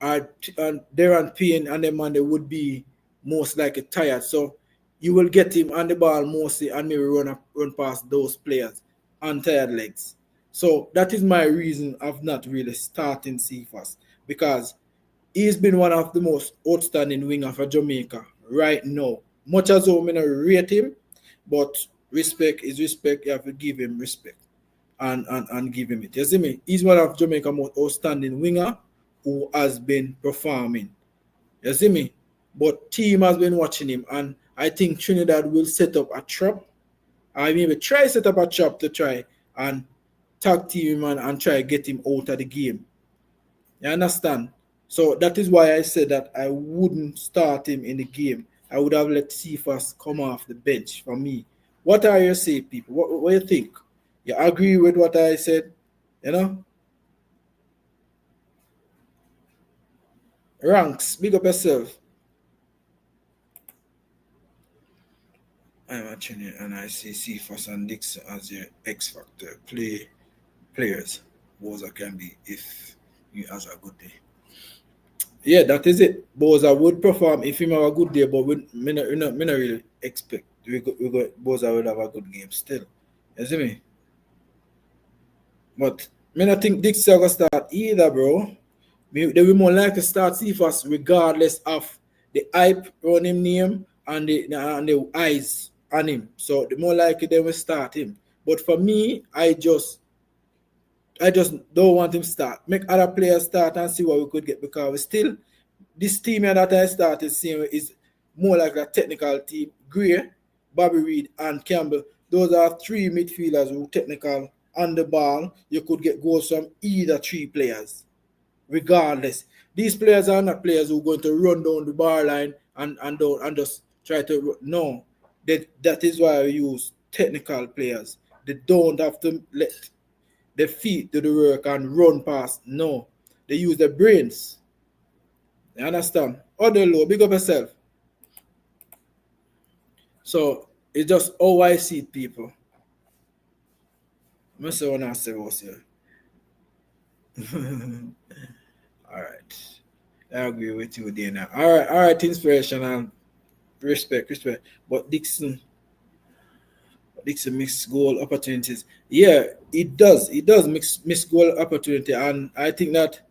Darren Payne and them, and they would be most likely tired. So you will get him on the ball mostly and maybe run past those players on tired legs. So that is my reason of not really starting Cephas, because he's been one of the most outstanding winger for Jamaica right now. Much as I'm going to rate him, but respect is respect. You have to give him respect and give him it. You see me? He's one of Jamaica's most outstanding winger who has been performing. You see me? But team has been watching him, and I think Trinidad will set up a trap. I maybe try set up a trap to try and tag team him and try get him out of the game. You understand? So that is why I said that I wouldn't start him in the game. I would have let Cephas come off the bench for me. What are you saying, people? What do you think? You agree with what I said? You know? Ranks, big up yourself. I'm watching it and I see Cephas and Dixon as your X Factor players. Boza can be if you has a good day. Yeah, that is it. Boza would perform if him have a good day, but me not really expect we go Boza will have a good game still. You see me? But me not think Dixie gonna start either, bro. They will more likely start Cephas regardless of the hype on him name and the eyes on him. So the more likely they will start him. But for me, I just don't want him start. Make other players start and see what we could get because we still this team here that I started seeing is more like a technical team. Gray, Bobby Reed, and Campbell. Those are three midfielders who technical on the ball. You could get goals from either three players, regardless. These players are not players who are going to run down the bar line and just try to no. That is why I use technical players. They don't have to let their feet do the work and run past. No. They use their brains. You understand? Other low, big up yourself. So it's just how I see people. I'm say what I say was here. All right. I agree with you there now. All right, inspiration and respect. But Dixon mix goal opportunities. Yeah, it does. It does miss goal opportunity, and I think that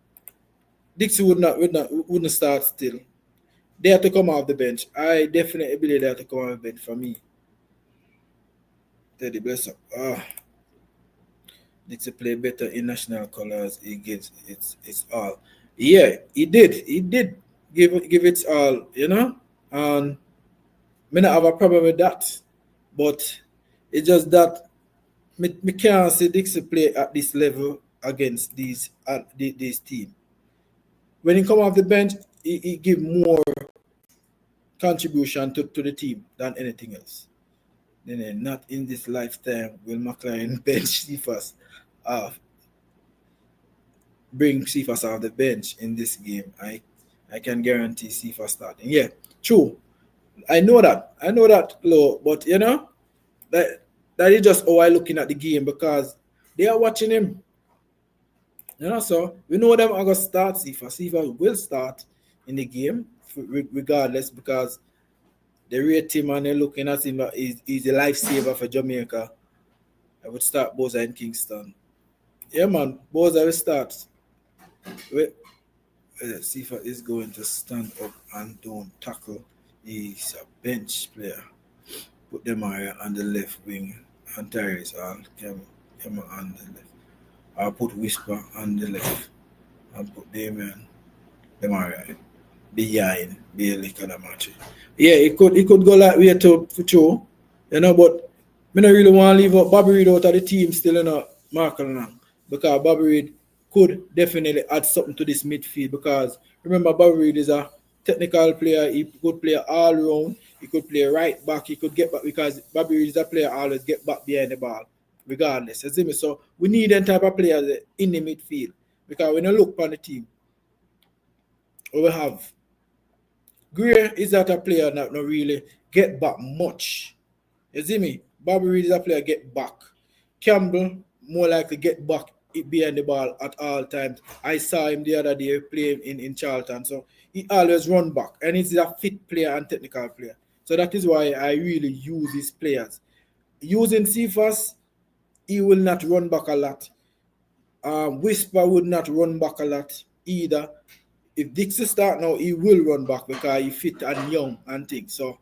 Dixon wouldn't start still. They have to come off the bench. I definitely believe they have to come off the bench for me. Teddy bless up. Dixon play better in national colors. He gives it's all. Yeah, he did. He did give it all, you know? And me not have a problem with that. But it's just that me can't see Dixon play at this level against these team. When he come off the bench, he give more contribution to the team than anything else. Then not in this lifetime will McLaren bench Cephas bring Cephas off the bench in this game. I can guarantee Cephas starting. Yeah, true. I know that, Low, but you know that is just how I looking at the game because they are watching him. You know, so we know them are gonna start Cephas. Cephas will start in the game regardless because they rate him and they're looking at him. He's a lifesaver for Jamaica. I would start Boza in Kingston. Yeah, man, Boza will start. Cephas is going to stand up and don't tackle. He's a bench player. Put them on the left wing and Tyrese and Kema on the left. I'll put Whisper on the left and put Damien Demaria behind Bailey Kadamachi. Yeah, it could go like way to for sure, you know, but I don't really want to leave out Bobby Reed out of the team still, you know, Markle because Bobby Reed could definitely add something to this midfield because remember Bobby Reed is a technical player. He could play all round. He could play right back. He could get back because Bobby Reed is a player always get back behind the ball regardless. You see me? So we need that type of players in the midfield because when you look on the team, we have Gray is that a player that not really get back much. You see me? Bobby Reed is a player get back. Campbell more likely get back behind the ball at all times. I saw him the other day playing in Charlton, so he always run back and he's a fit player and technical player. So that is why I really use these players. Using Cephas, he will not run back a lot. Whisper would not run back a lot either. If Dixie start now, he will run back because he fit and young and things. So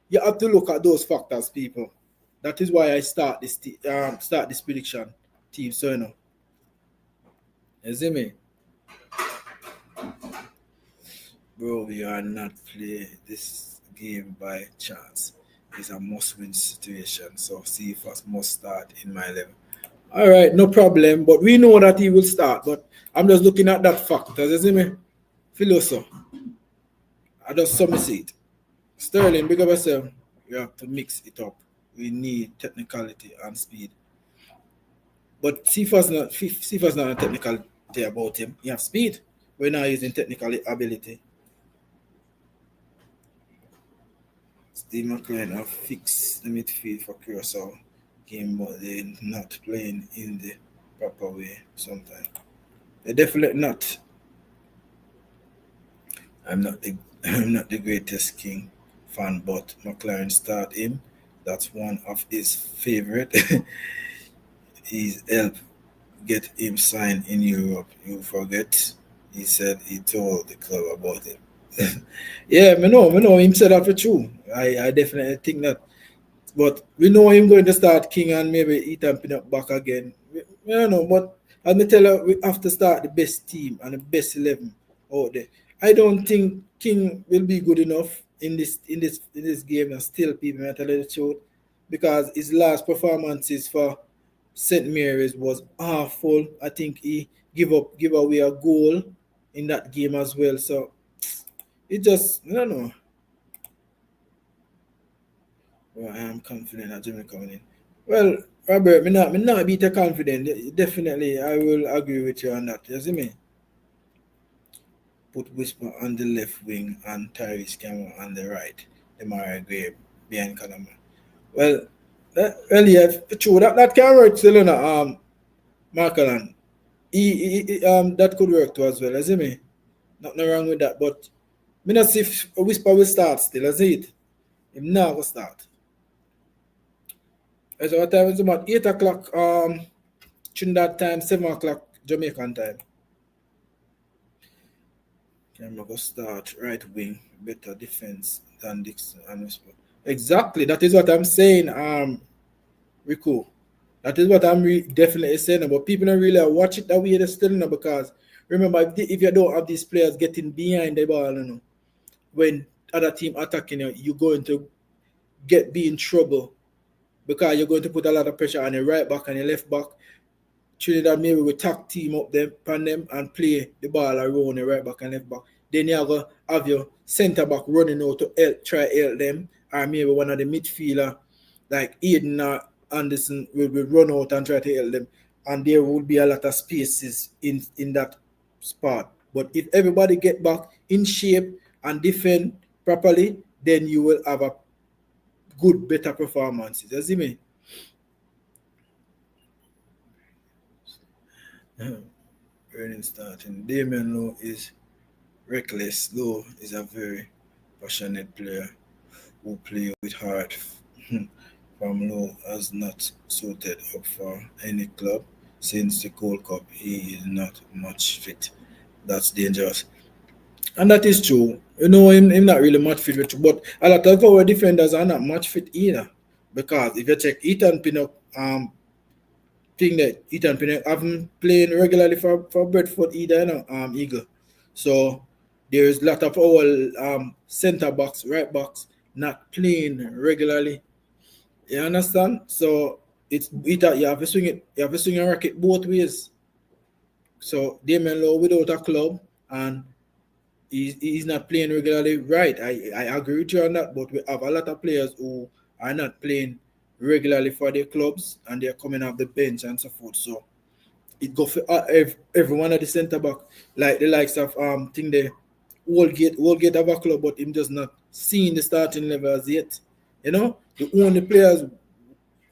you have to look at those factors, people. That is why I start this prediction team. So you know, you see me, bro. We are not playing this game by chance. It's a must-win situation. So see if us must start in my level. All right, no problem. But we know that he will start. But I'm just looking at that factor. You see me, Philoso. I just see it. Sterling, big up yourself. You have to mix it up. We need technicality and speed. But Cephas not a technicality about him. He have speed. We're not using technical ability. Steve McLean have fixed the midfield for Curacao game, but they're not playing in the proper way sometimes. They're definitely not. I'm not the I'm not the greatest King fan, but McLaren start him. That's one of his favorite. He's helped get him signed in Europe. You forget. He said he told the club about it. Yeah, me know him said that for true. I definitely think that. But we know him going to start King and maybe Ethan Pinnock back again. We don't know, but as me tell her, we have to start the best team and the best 11 out there. I don't think King will be good enough in this game and still people may tell you the truth because his last performances for St. Mary's was awful. I think he give away a goal in that game as well. So it just I don't know. Well, I am confident that Jimmy coming in. Well, Robert, me not be too confident. Definitely, I will agree with you on that. You see me? Put Whisper on the left wing and Tyrese Cameron on the right. The Mara Gray behind Kalama. Well, yeah, true. That can work still, Markalan. That could work too as well. You see me? Nothing wrong with that. But me not see if Whisper will start still. You see it? Him now will start. So what time is it about 8 o'clock Trinidad time, 7 o'clock Jamaican time. I'm going to start right wing, better defense than Dixon and Whisper. Exactly, that is what I'm saying, Rico. That is what I'm definitely saying. But people don't really watch it that way. They're still now because remember, if you don't have these players getting behind the ball, when other team attacking you, you're going to be in trouble because you're going to put a lot of pressure on your right back and your left back. Trinidad maybe we tag team up them on them and play the ball around the right back and left back. Then you have your centre back running out to try help them, or maybe one of the midfielder like Aiden or Anderson will run out and try to help them, and there will be a lot of spaces in that spot. But if everybody get back in shape and defend properly, then you will have a good, better performances. You see me? Earning starting. Damien Lowe is reckless. Lowe is a very passionate player who plays with heart. From Lowe has not suited up for any club since the Gold Cup. He is not much fit. That's dangerous. And that is true. Him not really much fit with you, but a lot of our defenders are not much fit either. Because if you check Ethan Pinnock, thing that Ethan Pinnock haven't playing regularly for Bedford either, Eagle. So there's a lot of our centre backs, right backs, not playing regularly. You understand? So you have to swing it, you have to swing a racket both ways. So Damien Lowe without a club and he's not playing regularly. Right, I agree with you on that, but we have a lot of players who are not playing regularly for their clubs and they're coming off the bench and so forth. So it go for every one of the centre back, like the likes of thing there, Woolgate have a club, but him just not seeing the starting level as yet. The only players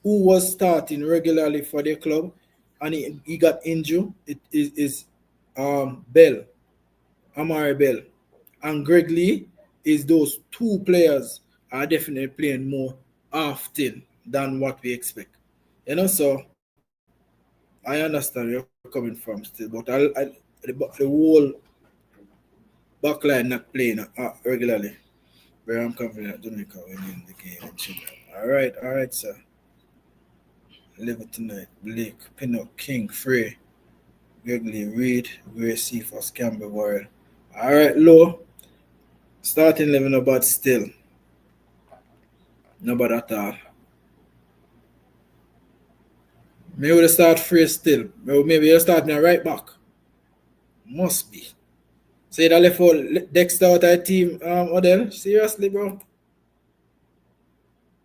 who was starting regularly for their club and he got injured, it is Bell, Amari Bell. And Greg Lee is those two players are definitely playing more often than what we expect. So I understand where you're coming from still, but the whole backline not playing regularly. Where I'm confident Jamaica winning the game. All right, sir. Live it tonight. Blake, Pinnock, King, Frey, Gregory, Reed, Gracie for Campbell Warren. All right, Low. Starting 11 about still. No bad at all. Maybe we'll start Frey still. Maybe you'll start me right back. Must be. So you left for Dexter out of team, Odell? Seriously, bro?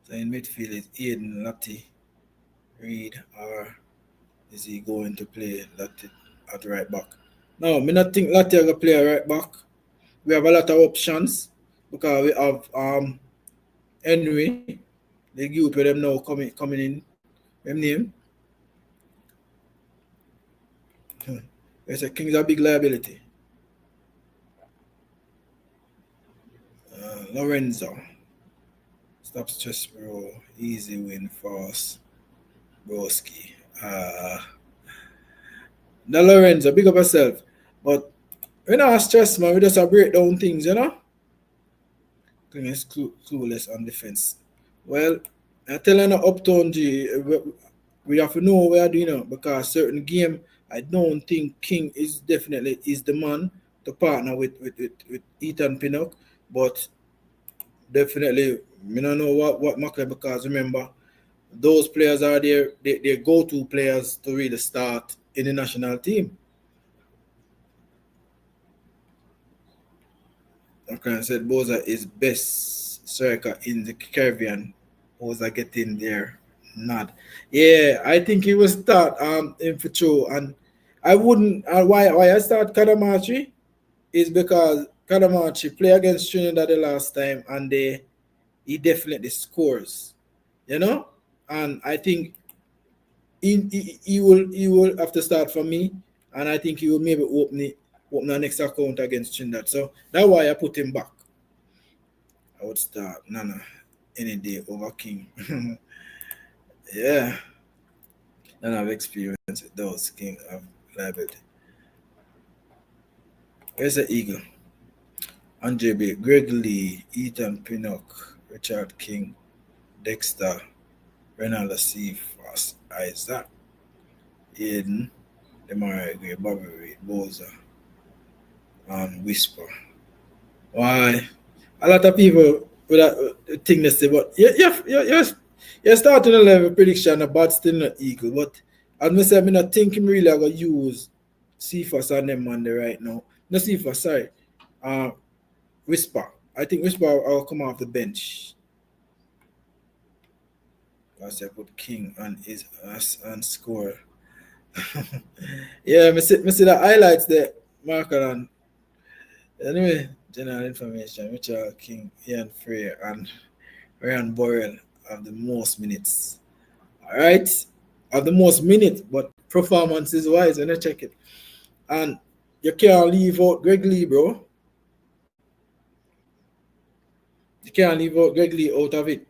So in midfield is Aiden, Lottie, Reed, or is he going to play Lottie at right back? No, me not think Lottie will play right back. We have a lot of options because we have Henry, the youth with them now coming in. Them name. They say King's a big liability. Lorenzo. Stop stress, bro. Easy win for us, broski. Now Lorenzo, big up yourself. But we not stress, man. We just break down things, you know. King is clueless on defense. Well, I tell you, Uptown G, we have to know what we are doing now because certain game, I don't think King is definitely is the man to partner with Ethan Pinnock, but definitely we don't know what Mackley because remember those players are their go-to players to really start in the national team. Okay, I said Boza is best striker in the Caribbean. Boza getting there. Not. Yeah, I think he will start in for true. And I wouldn't why I start Kadamachi is because Kadamachi play against Trinidad the last time and he definitely scores. You know? And I think he will have to start for me and I think he will maybe open the next account against Trinidad. So that's why I put him back. I would start Nana any day over King. Yeah. None have experience with those King of liability. Where's the Eagle? Andre B, Greg Lee, Ethan Pinnock, Richard King, Dexter, Renaldo C. Fast, Isaac, Aiden, Demarai Gray, Bobby Reed, Boza, and Whisper. Why? A lot of people would think they say, but you're starting a level prediction about still not equal. But as I said, I'm not thinking really I'm going to use Cephas and them on there right now. No Cephas, sorry. Whisper. I think Whisper will come off the bench. Because I put King on his ass and score. Yeah, I see the highlights there, Marker. And anyway, general information, Richard King, Ian Frey, and Ryan Burrell have the most minutes. All right, have the most minutes, but performances wise, when I check it, and you can't leave out Greg Lee, bro. You can't leave out Greg Lee out of it.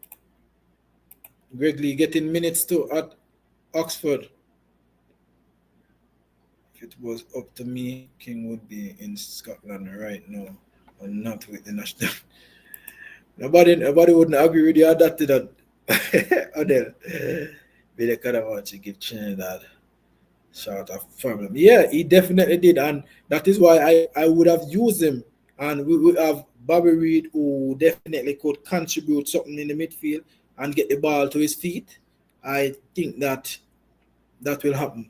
Greg Lee getting minutes too at Oxford. If it was up to me, King would be in Scotland right now, and not with the national. Nobody wouldn't agree with you on that. Odell, be the kind of watch to give Trinidad sort of problem. Yeah, he definitely did, and that is why I would have used him. And we would have Bobby Reed, who definitely could contribute something in the midfield and get the ball to his feet. I think that will happen.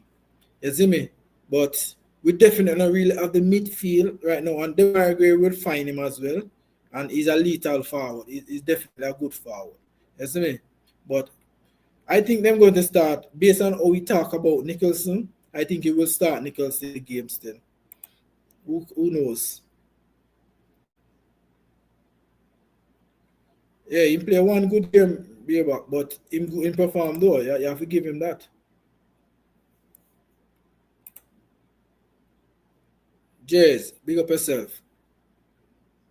You see me? But we definitely really have the midfield right now, and Demarai Gray will find him as well. And he's a lethal forward. He's definitely a good forward. You see me? But I think they're going to start, based on how we talk about Nicholson, I think he will start Nicholson the game still. Who knows? Yeah, he play one good game, but him perform though. You have to give him that. Jays, big up yourself.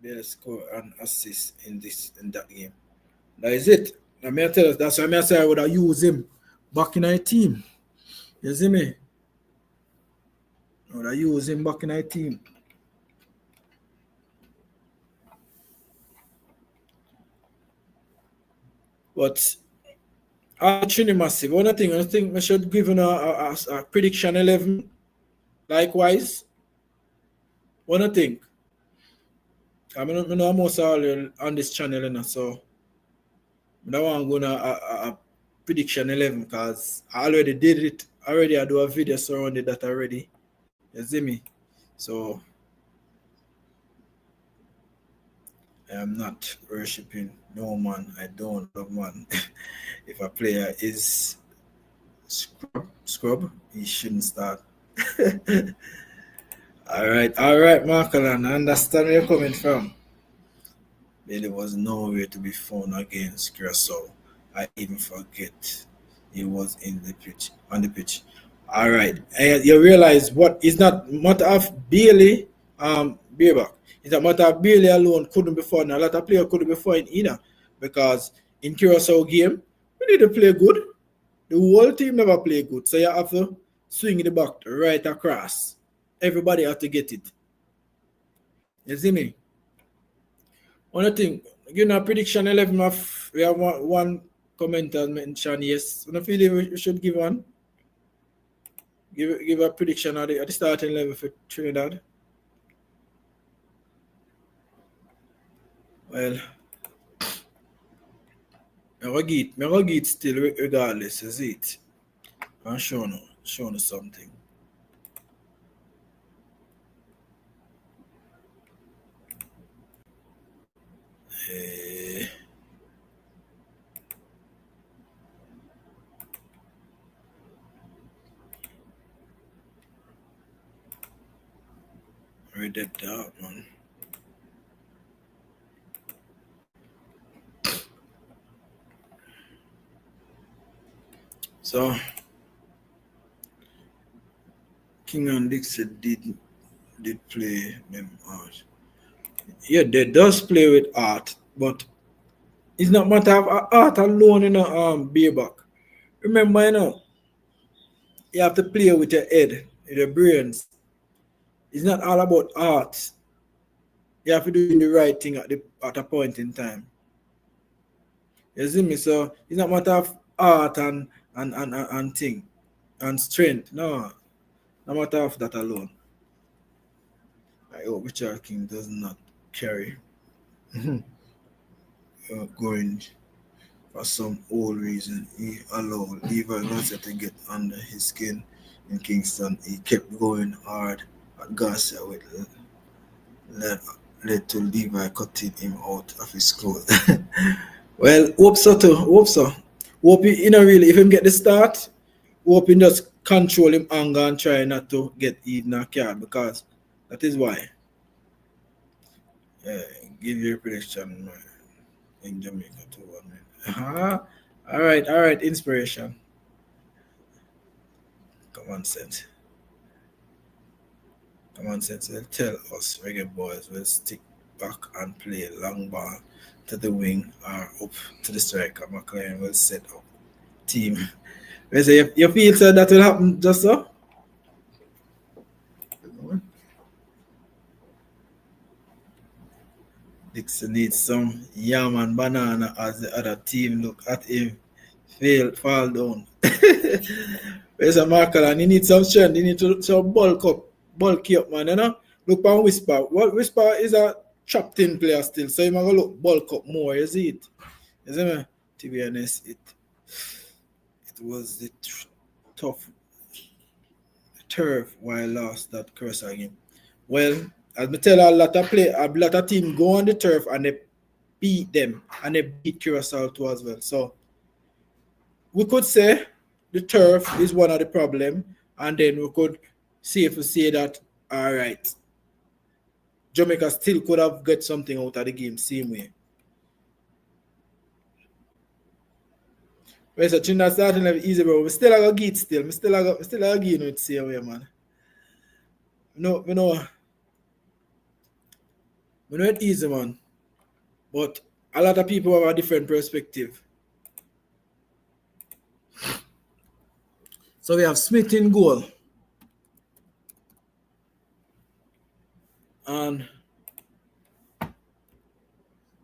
Better score and assist in that game. That is it. I mean, tell us that's why I say I would have used him back in our team. You see me? I would have used him back in our team. But Trini Massive, one thing I think we should give him a prediction 11. Likewise, one thing. I mean, I'm also on this channel, and so I don't want to go a prediction 11 because I already did it. Already, I do a video surrounding that already. You see me? So I am not worshipping no man. I don't love man. If a player is scrub, he shouldn't start. All right, Markland. I understand where you're coming from. Billy was nowhere to be found against Curacao. I even forget he was on the pitch. All right. You realize what is not matter of Bailey beer back. It's a matter of Bailey alone couldn't be fun. A lot of players couldn't be fun either. Because in Curacao game, we didn't play good. The whole team never play good. So you have to swing the back right across. Everybody have to get it. You see me? One thing, you know, prediction 11 of we have one commenter mentioned yes. I feel we should give one. Give a prediction at the starting level for Trinidad. Well, I'm gonna get still regardless, is it? I'm showing you something. Read that out, man. So King and Dixon did play them art. Yeah, they does play with art, but it's not matter of art alone in a beer back. Remember, you know, you have to play with your head, with your brains. It's not all about art. You have to do the right thing at a point in time. You see me? So it's not matter of art and thing and strength. No. No matter of that alone. I hope Richard King does not carry going for some old reason. He allowed Levi Garcia to get under his skin in Kingston. He kept going hard at Garcia with led to Levi cutting him out of his clothes. Well, hope so too. Hope so. Hope he, really, if him get the start, hope he just control him anger and try not to get even a card because that is why. Give your prediction in Jamaica too. All right, inspiration. Common sense will tell us reggae boys will stick back and play long ball to the wing or up to the striker. McLaren will set up team. You feel so that will happen just so? Dixon needs some yam and banana as the other team look at him fall down. Where's a marker and he needs some strength, he needs to bulky up, man, you know? Look on Whisper. Whisper is a trapped in player still, so you might go look bulk up more, you see it? You see me? To be honest, it was the tough turf while I lost that Curacao game. Well, as I tell a lot of teams go on the turf and they beat them and they beat Curacao too as well. So we could say the turf is one of the problem, and then we could safely say that all right, Jamaica still could have got something out of the game same way. Well, so Trinidad starting level easy, bro. We still have a get still. We still have a game with same way, man. We know it's easy, man. But a lot of people have a different perspective. So we have Smith in goal. And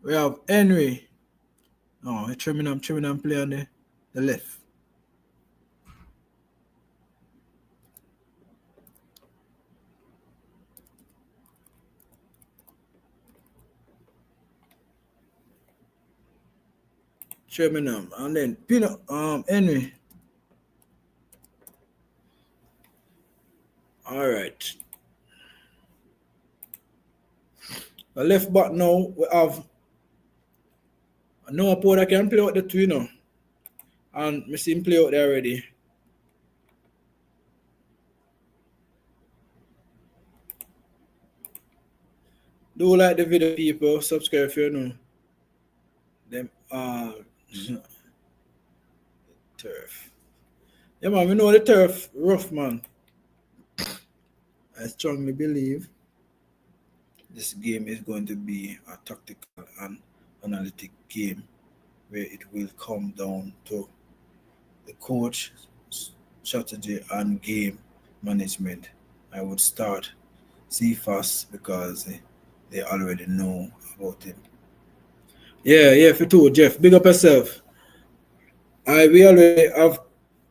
we have Henry. Oh, Triminam play on the left. Triminam. And then Henry. Alright. The left back now we have Noah Porter can play out the two, you know. And we see him play out there already. Do like the video, people. Subscribe if you know. Them turf. Yeah, man, we know the turf rough, man. I strongly believe This game is going to be a tactical and analytic game where it will come down to the coach, strategy, and game management. I would start CFAS because they already know about it. Yeah, for two, Jeff. Big up yourself. We already have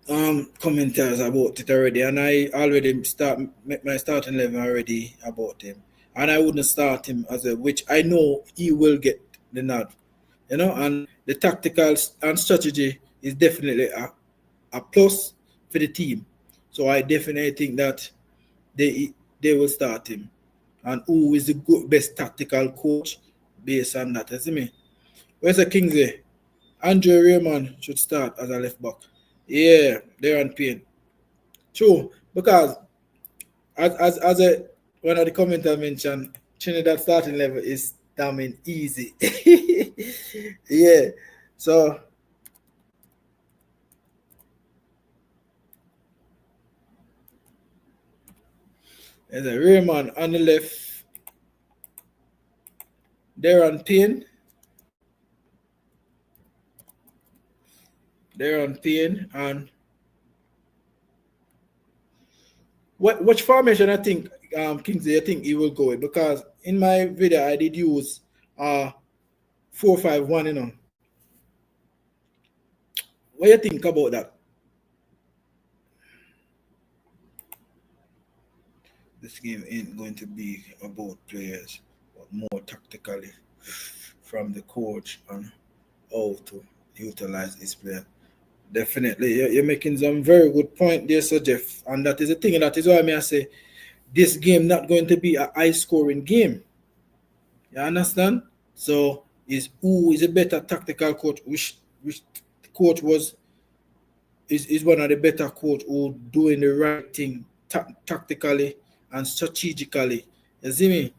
commenters about it already, and I already make my starting level already about him, and I wouldn't start him as a which I know he will get the nod, and the tactical and strategy is definitely a plus for the team. So I definitely think that they will start him, and who is the best tactical coach based on that? You see me? Where's the Kingsley? Andrew Raymond should start as a left back. Yeah, they're on pain. True, because as a one of the commenters mentioned, Trinidad starting level is damn easy. Yeah, so there's a Raymond on the left. They're on pain. They're on pain, and which formation I think Kingsley I think he will go with, because in my video I did use 4-5-1, What do you think about that? This game ain't going to be about players, but more tactically from the coach on how to utilize his player. Definitely, you're making some very good point there, Sir Jeff. And that is the thing, and that is why I say this game not going to be a high scoring game. You understand? So is who is a better tactical coach? Which coach is one of the better coach who doing the right thing tactically and strategically. You see me?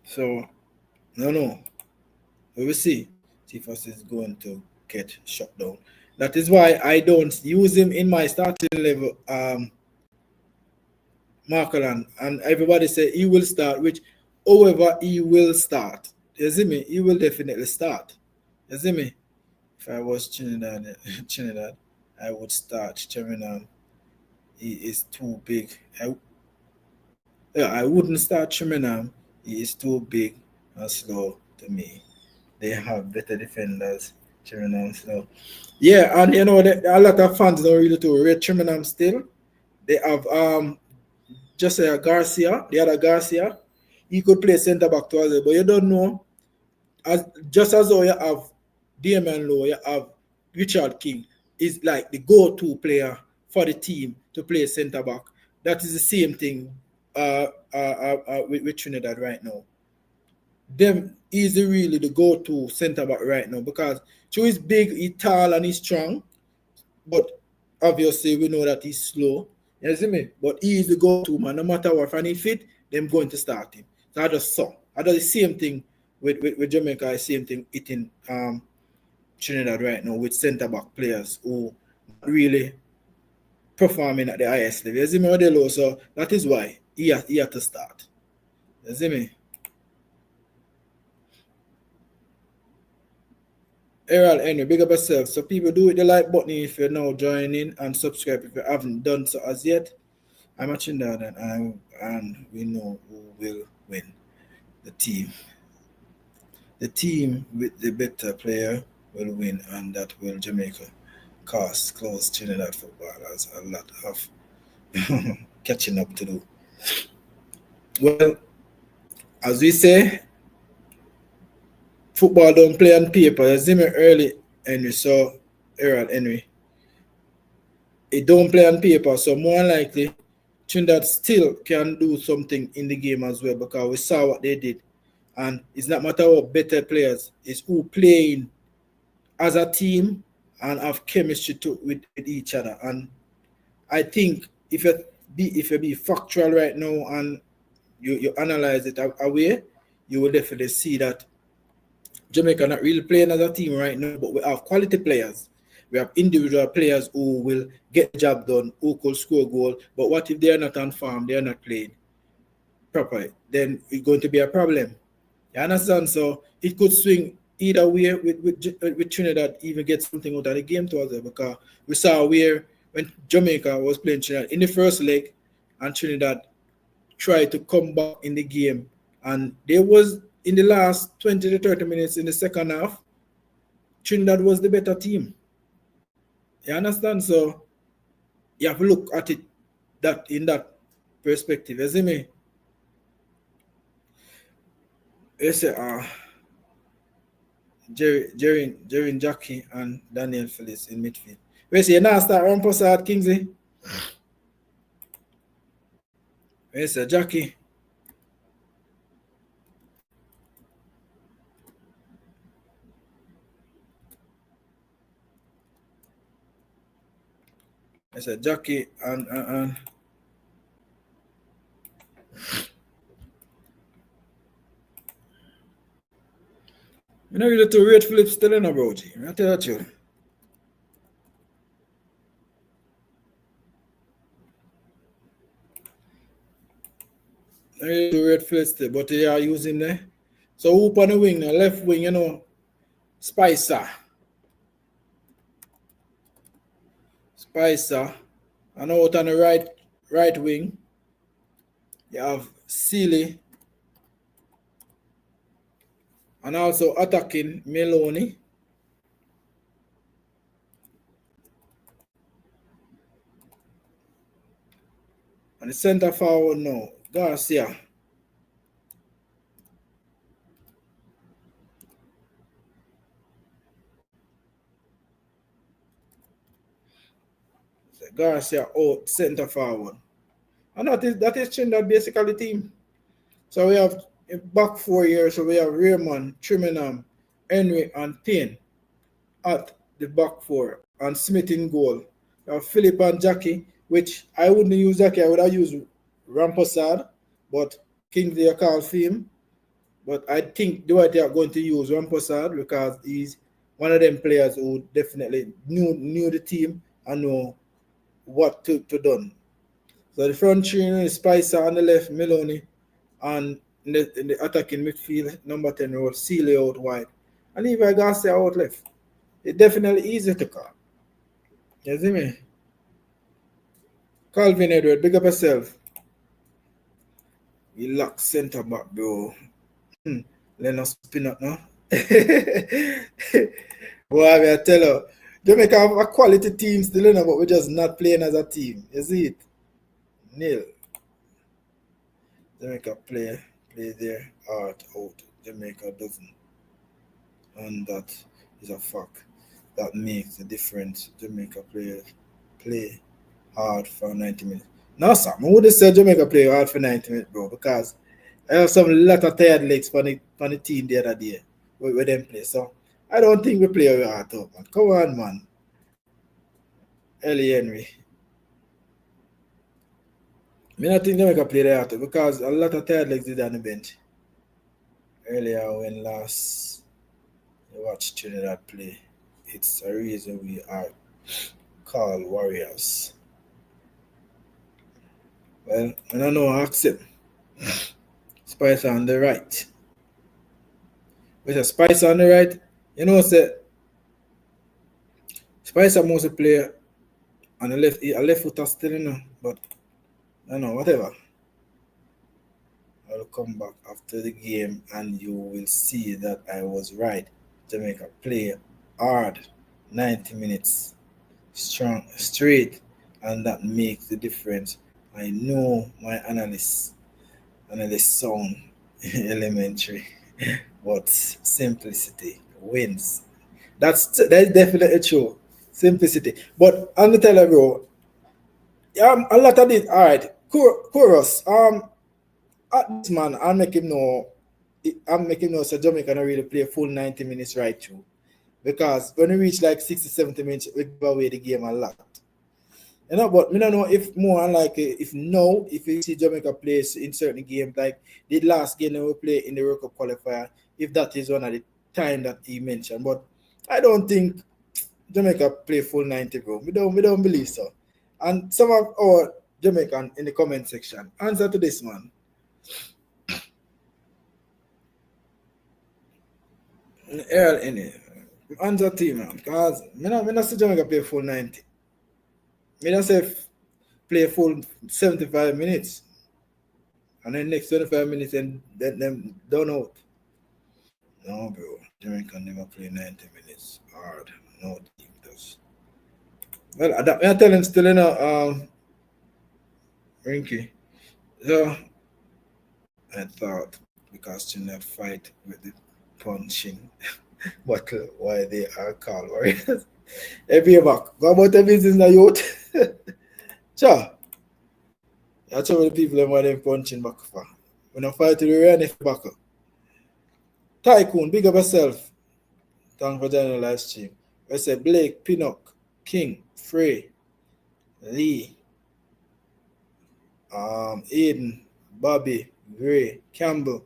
So no. We will see. Tifas is going to get shut down. That is why I don't use him in my starting level. Markland, and everybody say he will start, which however he will start. You see me? He will definitely start. You see me? If I was Trinidad, I would start Cheminan. He is too big. I wouldn't start Cheminan. He is too big and slow to me. They have better defenders. Cheminan slow. Yeah, and a lot of fans don't really to rate Cheminan still. They have just Garcia, the other Garcia. He could play centre back to us, but you don't know. Just as though you have Damon Lowe, you have Richard King, is like the go-to player for the team to play centre back. That is the same thing with Trinidad right now. Them is really the go-to centre back right now, because Chu is big, he's tall, and he's strong, but obviously we know that he's slow. You see me? But he is the go-to man. No matter what, if he fit, them going to start him. So I just saw. I do the same thing with Jamaica. Same thing in Trinidad right now with centre back players who really performing at the highest level. You see me? So that is why he had to start. You see me? Errol Henry, big up yourself. So people, do it the like button if you're now joining, and subscribe if you haven't done so as yet. I'm watching that, and we know who will win. The team with the better player will win, and that will Jamaica cost close Trinidad footballers a lot of catching up to do. Well, as we say, football don't play on paper. You see me early, Henry, so Errol Henry. It don't play on paper, so more likely Trinidad still can do something in the game as well, because we saw what they did. And it's not matter what better players, it's who playing as a team and have chemistry with each other. And I think if you be factual right now and you analyze it away, you will definitely see that Jamaica not really playing as a team right now, but we have quality players. We have individual players who will get the job done, who could score a goal. But what if they are not on form, they are not playing? properly, then it's going to be a problem. You understand? So it could swing either way with Trinidad even get something out of the game towards it, because we saw where when Jamaica was playing Trinidad in the first leg and Trinidad tried to come back in the game, and there was in the last 20 to 30 minutes in the second half, Trinidad was the better team. You understand? So you have to look at it that in that perspective. You see me? You say Jerry Jackie and Daniel Phillips in midfield. We say you now start Rampersad Kingsley. We say Jackie. I said Jackie and you know really to rate Phillips telling about you. I tell that you. I really to rate Phillips, but they are using there. So who on the wing, the left wing, you know, Spicer. And out on the right wing, you have Sealy. And also attacking Meloni. And the center forward now, Garcia. Garcia out center forward. And that is Trinidad basically team. So we have back 4 years, so we have Raymond, Trimingham, Henry, and Payne at the back four, and Smith in goal. We have Philip and Jackie, which I wouldn't use Jackie, I would have used Rampersad, but Kingsley I call for him. But I think the way they are going to use Rampersad because he's one of them players who definitely knew the team and know what to done. So the front three is Spicer on the left, Meloni, and in the attacking midfield, number 10 role, Sealy out wide. And even Garcia out left. It's definitely easy to call. You see me? Calvin Edward, big up yourself. We lock centre back, bro. Let us spin up now. Boy, I tell you, Jamaica have a quality team still, but we're just not playing as a team. You see it? Nil. Jamaica play their art out. Jamaica doesn't. And that is a fact. That makes the difference. Jamaica players play hard for 90 minutes. No, sir. I would have said Jamaica play hard for 90 minutes, bro, because I have some lot of tired legs for the team the other day where them play. So I don't think we play hard up, man. Come on, man. Ellie Henry. I don't think Jamaica play the hard because a lot of tired legs did on the bench. Earlier when last you watched Trinidad play, it's a reason we are called warriors. Well, I don't know, I accept. Spicer on the right. With a Spicer on the right, you know, say Spicer mostly play on the left, a left footer still, you know, but I don't know, whatever. I'll come back after the game and you will see that I was right. Jamaica play hard, 90 minutes, strong, straight, and that makes the difference. I know my analyst sound elementary, but simplicity wins. That's definitely true. Simplicity. But I'm gonna tell you, bro, a lot of this. All right, chorus. At this man, I'll make him know. So Jamaica can really play full 90 minutes right through. Because when we reach like 60, 70 minutes, we give away the game a lot. You know, but we don't know if more like if you see Jamaica plays in certain games, like the last game that we play in the World Cup qualifier, if that is one of the time that he mentioned. But I don't think Jamaica play full 90, bro. We don't believe so. And some of our Jamaican in the comment section, answer to this, man. Earl in it. Answer team, man. Because me not see Jamaica play full 90. Me not say play full 75 minutes. And then next 25 minutes and then them done out. No, bro. Jamaica never play 90 minutes hard. No team does. Well, I tell him still, Rinky. So, I thought because Trinidad fight with the punching battle, why they are called warriors. Every back. Go about the business na youth. Cha. That's how the people why they punching back for. When I fight to the run if back. Tycoon, big up yourself. Thank for joining the live stream. I say Blake, Pinnock, King, Frey, Lee, Aiden, Bobby, Gray, Campbell,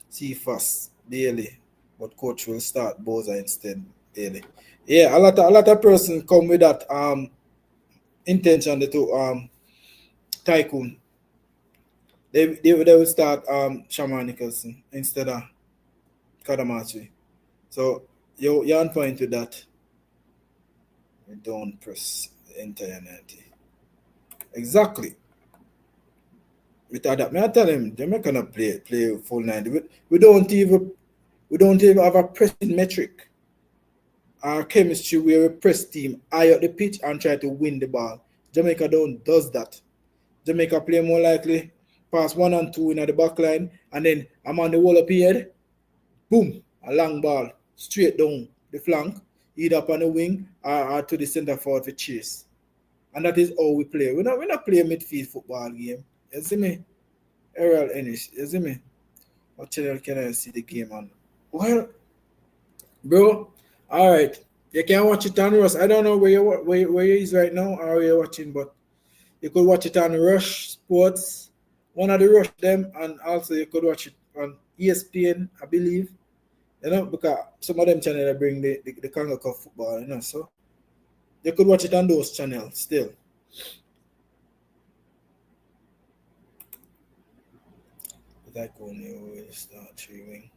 Cephas, Bailey. But coach will start Boza instead, Bailey. Yeah, a lot of person come with that intention to Tycoon. They will start Shaman Nicholson instead of Kadamachi. So you're on point with that. We don't press the entire 90. Exactly. With that, may I tell him Jamaica cannot play full 90. We don't even have a pressing metric. Our chemistry where we press team high up the pitch and try to win the ball. Jamaica does that. Jamaica play more likely pass 1 and 2 in the back line, and then I'm on the wall up here. Boom, a long ball straight down the flank, either up on the wing or to the center forward for chase. And that is how we play. We're not playing midfield football game. You see me? Errol Ennis, you see me? What channel can I see the game on? Well, bro, all right. You can watch it on Rush. I don't know where you is right now or where you're watching, but you could watch it on Rush Sports, one of the Rush them, and also you could watch it on ESPN, I believe. You know, because some of them channels bring the Congo Cup football, you know, so you could watch it on those channels still. That only will start streaming.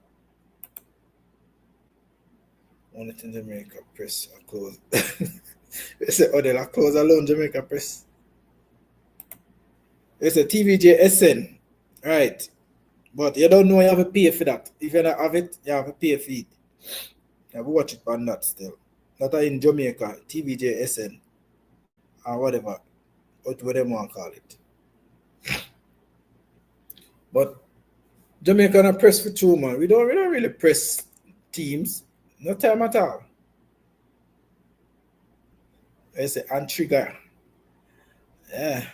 Only thing Jamaica press are close. They say, oh, they're close alone, Jamaica press. It's a TVJ right? But you don't know you have to pay for that. If you don't have it, you have to pay for it. You have to watch it on that still. Not in Jamaica, TVJ or whatever, whatever they want to call it. But Jamaica not press for 2, man. We don't really press teams. No time at all. I say and trigger. Yeah.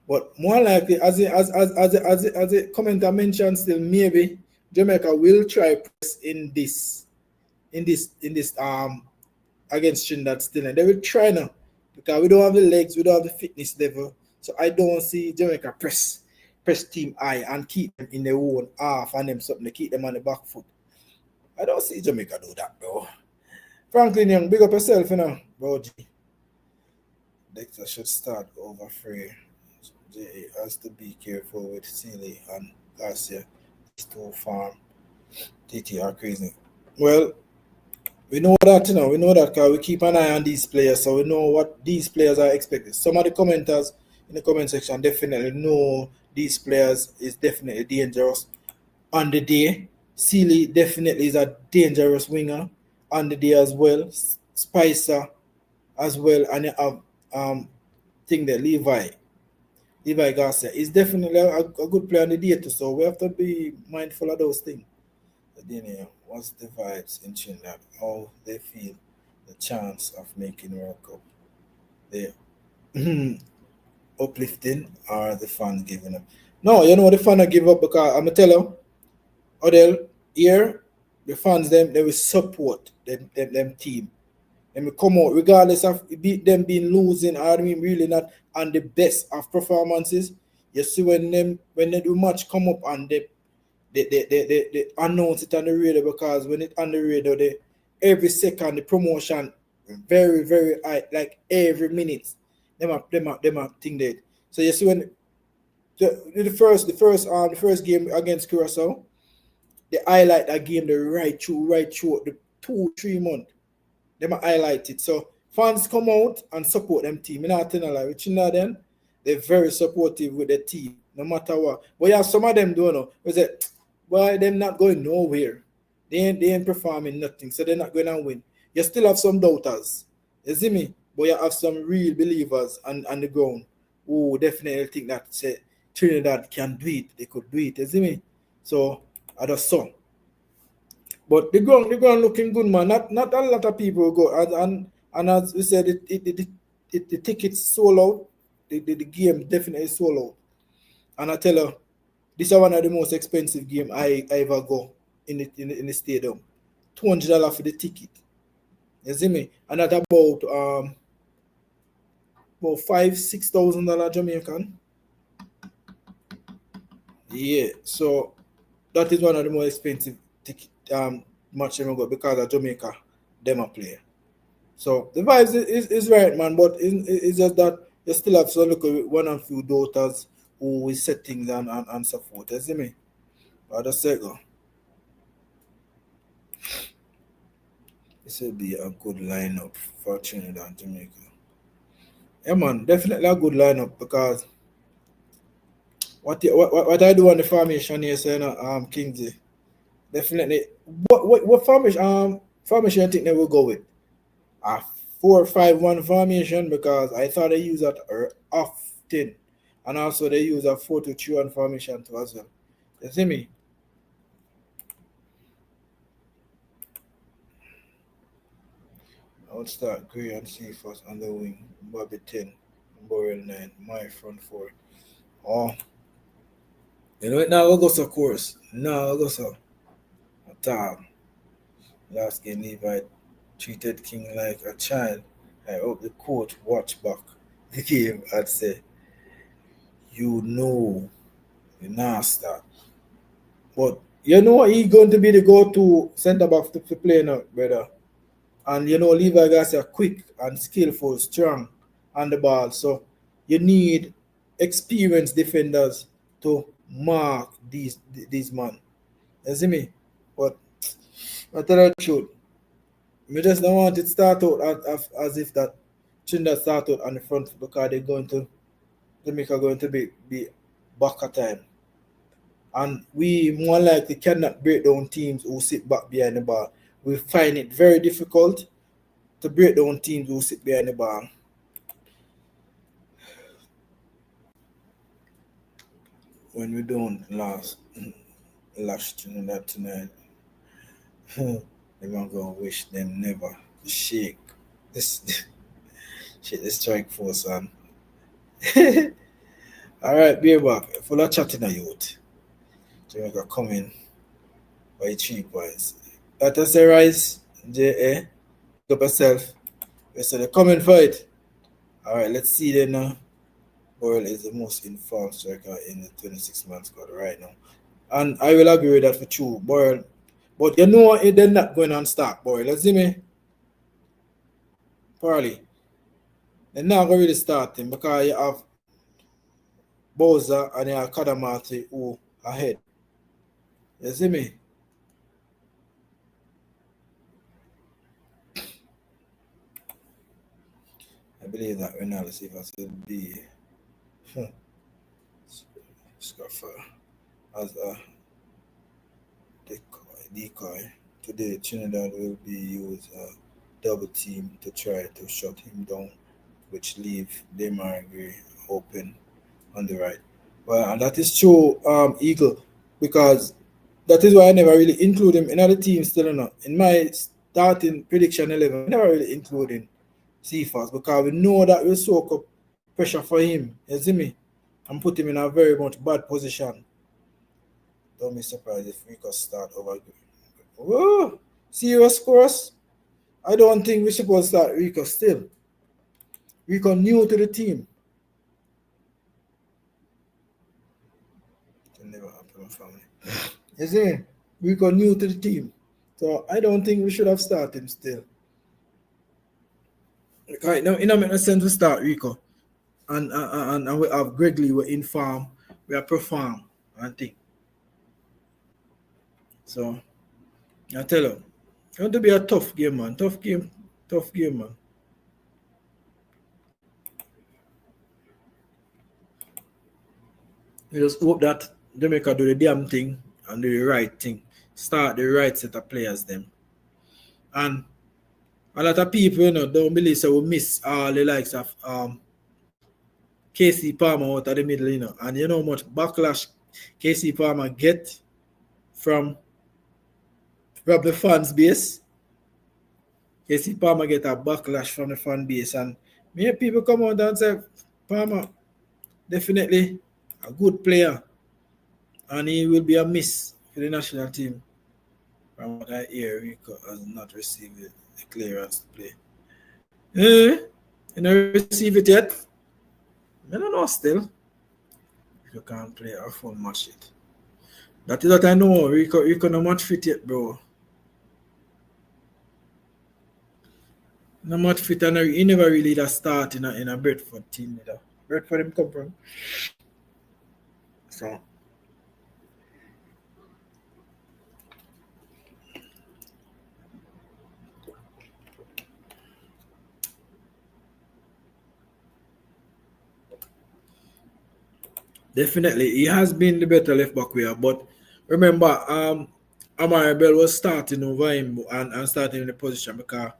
But more likely, as a commenter mentioned, still maybe Jamaica will try press in this against Trinidad still, and they will try now because we don't have the legs, we don't have the fitness level. So I don't see Jamaica press team high and keep them in their own half and them something to keep them on the back foot. I don't see Jamaica do that, bro. Franklin Young, big up yourself, you know, bro. Dexter should start over Free. J has to be careful with Sealy and Garcia. These two farm TT are crazy. Well, we know that, you know, we know that because we keep an eye on these players, so we know what these players are expected. Some of the commenters in the comment section definitely know these players is definitely dangerous on the day. Sealy definitely is a dangerous winger on the day as well. Spicer as well, and you have thing that Levi Garcia is definitely a good player on the day too. So we have to be mindful of those things. Then, what's the vibes in Trinidad? How they feel the chance of making World Cup? They uplifting or the fans giving up? No, you know the fans are give up because I'm gonna tell you, Odell here, the fans they will support them team. They will come out regardless of them being losing or really not on the best of performances. You see when they do match come up and they announce it on the radio, because when it on the radio, every second the promotion very, very high, like every minute. Them are thing that. So you see when The first game against Curacao, they highlight that game the right through the 2-3 months. They might highlight it. So fans come out and support them team. You know what I'm like, which then they're very supportive with the team, no matter what. But yeah, some of them don't know. We say, why them not going nowhere? They ain't performing nothing, so they're not going to win. You still have some doubters. You see me? But you have some real believers on the ground who definitely think that say Trinidad can do it. They could do it. You see me? So I just saw. But the ground looking good, man. Not a lot of people go. And as we said, the tickets sold out. The game definitely sold out. And I tell you, this is one of the most expensive game I ever go in the stadium. $200 for the ticket. You see me? And that's about $5,000-6,000 Jamaican. Yeah, so that is one of the more expensive ticket match ever got because of Jamaica them a play. So the vibes is right, man, but it's just that you still have to look at one and few daughters who will set things and so forth. You see me? But just say go. This will be a good lineup for Trinidad and Jamaica. Yeah, man, definitely a good lineup because what I do on the formation here, saying Kingsley, definitely. What formation I think they will go with? A 4-5-1 formation because I thought they use that often, and also they use a 4-2-3-1 formation too as well. You see me? I would start Gray and Cephas on the wing, Bobby 10, Burrell 9, my front 4. Oh, you know it now. We'll go to course. Now we'll go to time. Last game, Levi treated King like a child. I hope the coach watch back the game and say, you know, you now start. But you know he's going to be the go-to centre back to play now, brother. And you know Levi guys are quick and skillful, strong on the ball. So you need experienced defenders to mark these men. You see me? But I tell you the truth. We just don't want it to start out as if that Trinidad start out on the front because they're going to Jamaica going to be back at time. And we more likely cannot break down teams who sit back behind the ball. We find it very difficult to break down teams who sit behind the ball. When we don't lash Trinidad tonight, they're going to wish them never shake this shit the strike force on. All right, be back. Full of chatting a youth. Jamaica coming by 3 points. That is a rise, J.A. Pick up yourself. So they're coming for it. All right, let's see then now. Burrell is the most informed striker in the 26-man squad right now. And I will agree with that for true, Burrell. But you know they're not going on start, Burrell. Let's see me. Probably. They're not going to really start him because you have Bowser and you have Kadamati who ahead. You see me? I believe that Ronaldo Silva will be Scuffer as a decoy. Today, Trinidad will be used a double team to try to shut him down, which leave Demar Gray open on the right. Well, and that is true, Eagle, because that is why I never really include him in other teams still enough. In my starting prediction 11, I never really include him Cephas because we know that will soak up pressure for him, you see me, and put him in a very much bad position. Don't be surprised if we could start over. Whoa, serious course. I don't think we should start Rico still. Rico new to the team. It never happened, family. You see, Rico new to the team. So I don't think we should have started him still. Right now, it don't make no sense to start Rico. And we have Gregory, we're in farm. we are perform and thing. So I tell you, it's going to be a tough game, man. Tough game, man. We just hope that Jamaica do the damn thing and do the right thing. Start the right set of players them. And a lot of people, don't believe so we miss all the likes of KC Palmer out of the middle, and you know how much backlash KC Palmer get from the fans base. KC Palmer get a backlash from the fan base, and many people come out and say Palmer definitely a good player, and he will be a miss for the national team. From what I hear, Rico has not received the clearance to play. You don't receive it yet? I don't know still. If you can't play a full match yet. That is what I know. Rico not much fit yet, bro. Not much fit, and he never really that start in a Bradford team. Bradford him come from. So definitely he has been the better left back we are, but remember Amari Bell was starting over him and starting in the position because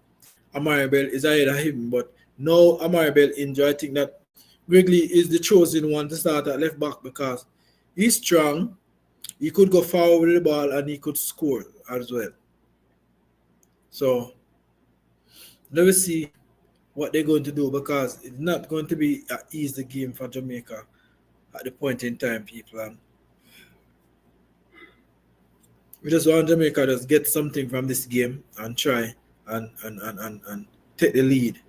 Amari Bell is ahead of him, but now Amari Bell injured. I think that Gregley is the chosen one to start at left back because he's strong, he could go forward with the ball and he could score as well. So let us see what they're going to do, because it's not going to be an easy game for Jamaica at the point in time, people. And we just want Jamaica to get something from this game and try and take the lead,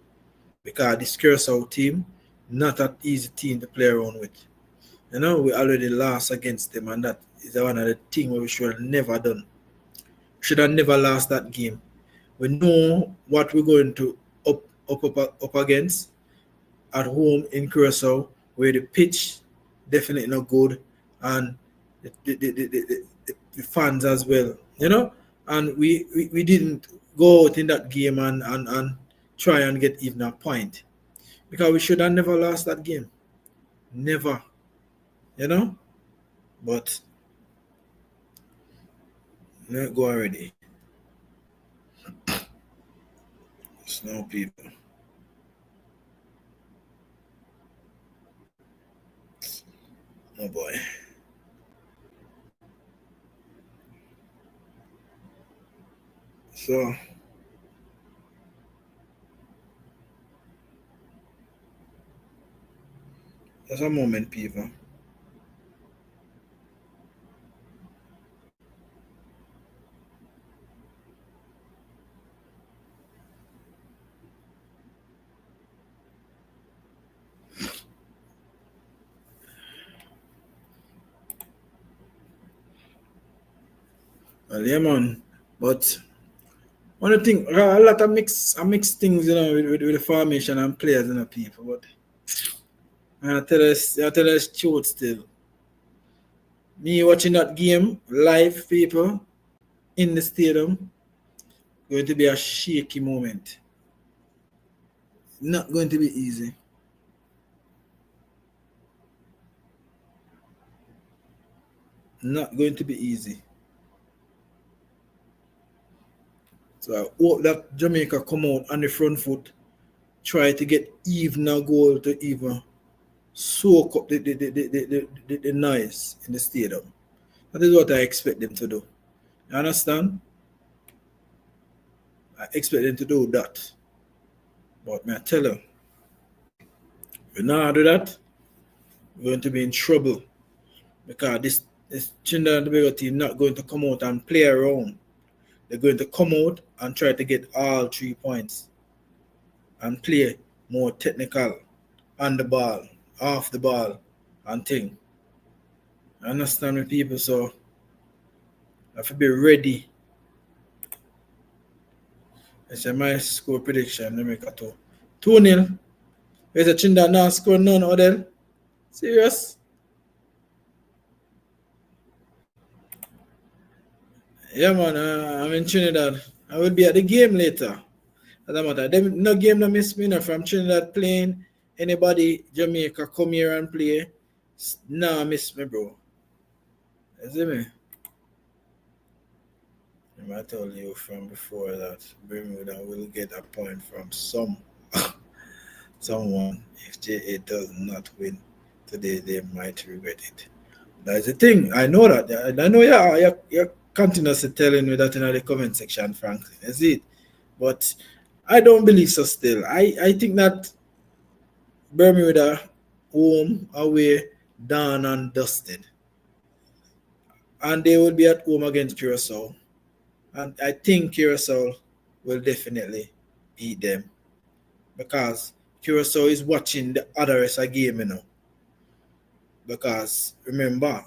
because this Curacao team, not an easy team to play around with. We already lost against them, and that is one of the things we should have never done. We should have never lost that game. We know what we're going to up against at home in Curacao, where the pitch definitely not good, and the fans as well, and we didn't go out in that game and try and get even a point, because we should have never lost that game. Never. But let go already. Snow people. Oh boy. So just a moment, people. Well, yeah, man. But one thing, a lot of mixed things, with the formation and players, people. But I tell us truth still. Me watching that game live, people, in the stadium, going to be a shaky moment. Not going to be easy. Not going to be easy. So I hope that Jamaica come out on the front foot, try to get even a goal to even soak up the noise in the stadium. That is what I expect them to do. You understand? I expect them to do that. But may I tell you, if we not do that, we're going to be in trouble, because this Trinidad and Tobago team not going to come out and play around. They're going to come out and try to get all 3 points and play more technical on the ball, off the ball, and thing. I understand me, people, so I have to be ready. It's my score prediction. Let me go to 2-0. Where's the Trinidad now score none, Odell? Serious? Yeah, man. I'm in Trinidad. I will be at the game later. As a matter, them no game no miss me no from Trinidad playing. Anybody Jamaica come here and play? Nah, miss me, bro. You see me? I told you from before that Bermuda will get a point from someone. If JA does not win today, they might regret it. That's the thing. I know that. I know you're continuously telling me that in the comment section, Frank. Is it? But I don't believe so still. I think that Bermuda, home, away, done and dusted. And they will be at home against Curacao. And I think Curacao will definitely beat them. Because Curacao is watching the other rest of the game, Because remember,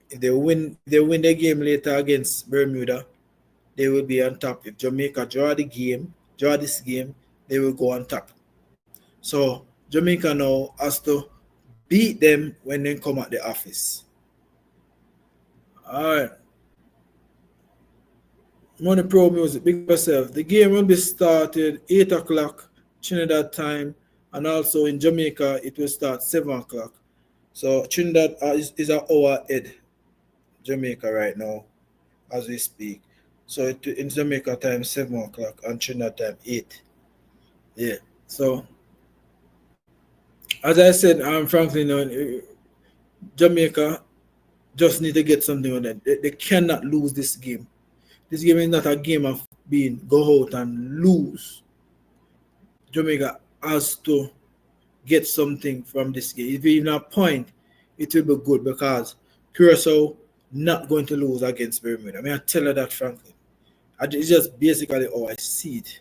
if they win the game later against Bermuda, they will be on top. If Jamaica draw this game, they will go on top. So Jamaica now has to beat them when they come at the office. All right. Money Pro Music, big yourself. The game will be started 8 o'clock Trinidad time, and also in Jamaica it will start 7 o'clock. So Trinidad is an hour ahead Jamaica right now as we speak. So in Jamaica time 7 o'clock and Trinidad time 8. Yeah. So as I said, Franklin, Jamaica just need to get something on it. They cannot lose this game. This game is not a game of being go out and lose. Jamaica has to get something from this game. If even a point, it will be good because Curacao not going to lose against Bermuda. I mean, I tell her that frankly. It's just basically how I see it.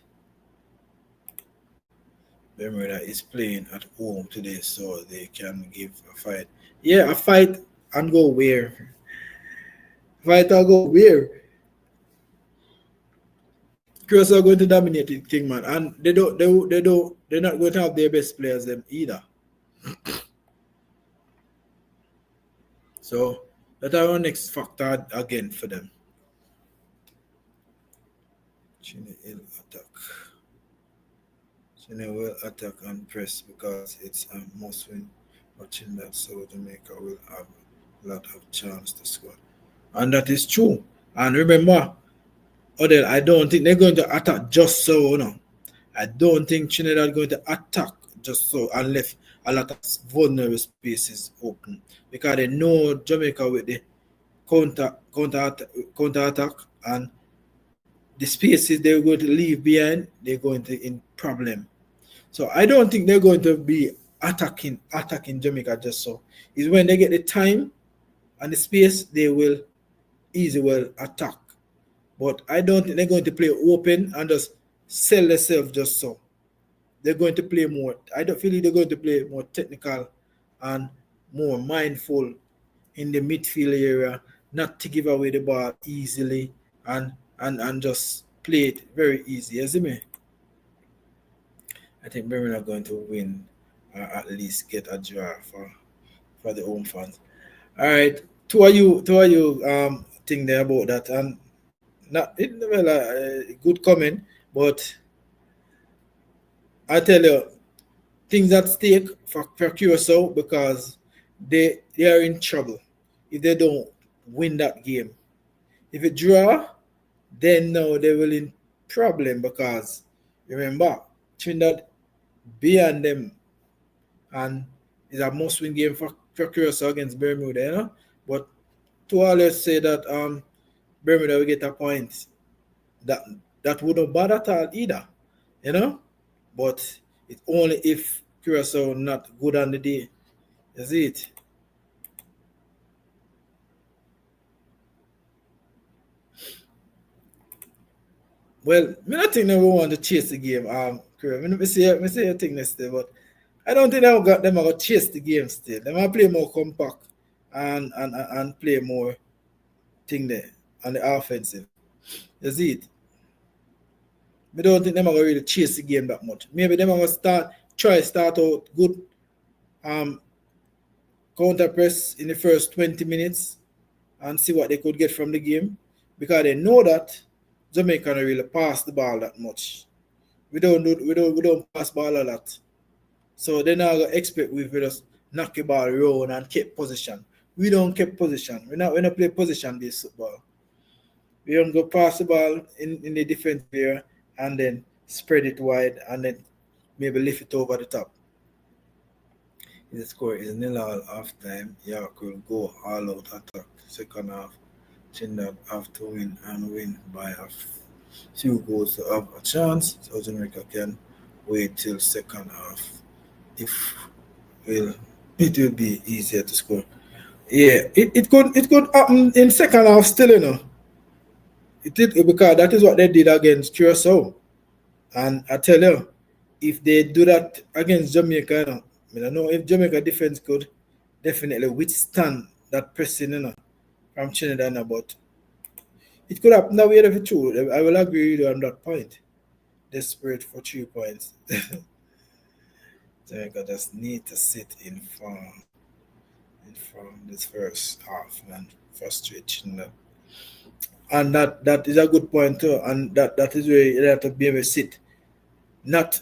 Bermuda is playing at home today, so they can give a fight. Yeah, a fight and go where? Fight and go where? Curacao are going to dominate the thing, man, and they're not going to have their best players them either. So that's our next factor again for them. Chile will attack. Chile will attack and press because it's a must win. Watching that, so Jamaica will have a lot of chance to score, and that is true. And remember, Odell, I don't think they're going to attack just so, I don't think Trinidad are going to attack just so and left a lot of vulnerable spaces open because they know Jamaica with the counter attack and the spaces they're going to leave behind, they're going to in problem. So I don't think they're going to be attacking Jamaica just so. Is when they get the time and the space, they will easily attack. But I don't think they're going to play open and just sell themselves just so. They're going to play more. I don't feel they're going to play more technical and more mindful in the midfield area, not to give away the ball easily and just play it very easy. You see me? I think Birmingham are going to win or at least get a draw for the home fans. All right. Two of you think there about that and not it well good comment, but I tell you things at stake for Curacao because they are in trouble if they don't win that game. If it draw, then now they will in problem because remember Trinidad beyond them and it's a must win game for Curacao against Bermuda, But to always say that Bermuda will get a point, that wouldn't bother at all either, But it's only if Curacao not good on the day. That's it. Well, I don't think they will want to chase the game. Me say a thing next day, but I don't think them going to chase the game still. They might play more compact and play more thing there on the offensive. That's it. I don't think they're going to really chase the game that much. Maybe they're going to start out good counter press in the first 20 minutes and see what they could get from the game. because they know that Jamaica don't really pass the ball that much. We don't pass ball a lot. So they're not gonna expect we just knock the ball around and keep position. We don't keep position. We not play position based football. We don't go pass the ball in the defense area and then spread it wide and then maybe lift it over the top. The score is 0-0 half time. York will go all out attack. Second half, Trinidad have to win and win by a few goals to have a chance. South America can wait till second half. If it will be easier to score. Yeah, it could happen in second half still, you know. It did because that is what they did against Curacao. And I tell you, if they do that against Jamaica, you know, I don't know if Jamaica defense could definitely withstand that pressing, you know, from Trinidad, but it could happen that way if it's true. I will agree with you on that point. Desperate for 3 points. Jamaica just need to sit in form this first half and frustrate Trinidad. And that is a good point too. And that is where you have to be able to sit. Not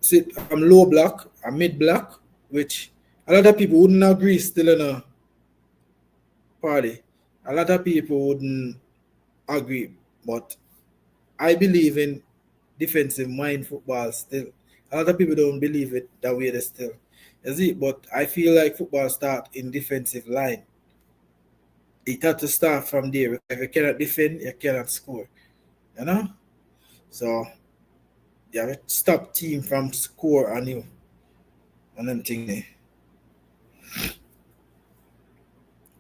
sit low block and mid block, which a lot of people wouldn't agree still in a party. A lot of people wouldn't agree. But I believe in defensive mind football still. A lot of people don't believe it that way they still. You see, but I feel like football start in defensive line. It has to start from there. If you cannot defend, you cannot score. You know? So you have to stop team from score on you. And them thing there.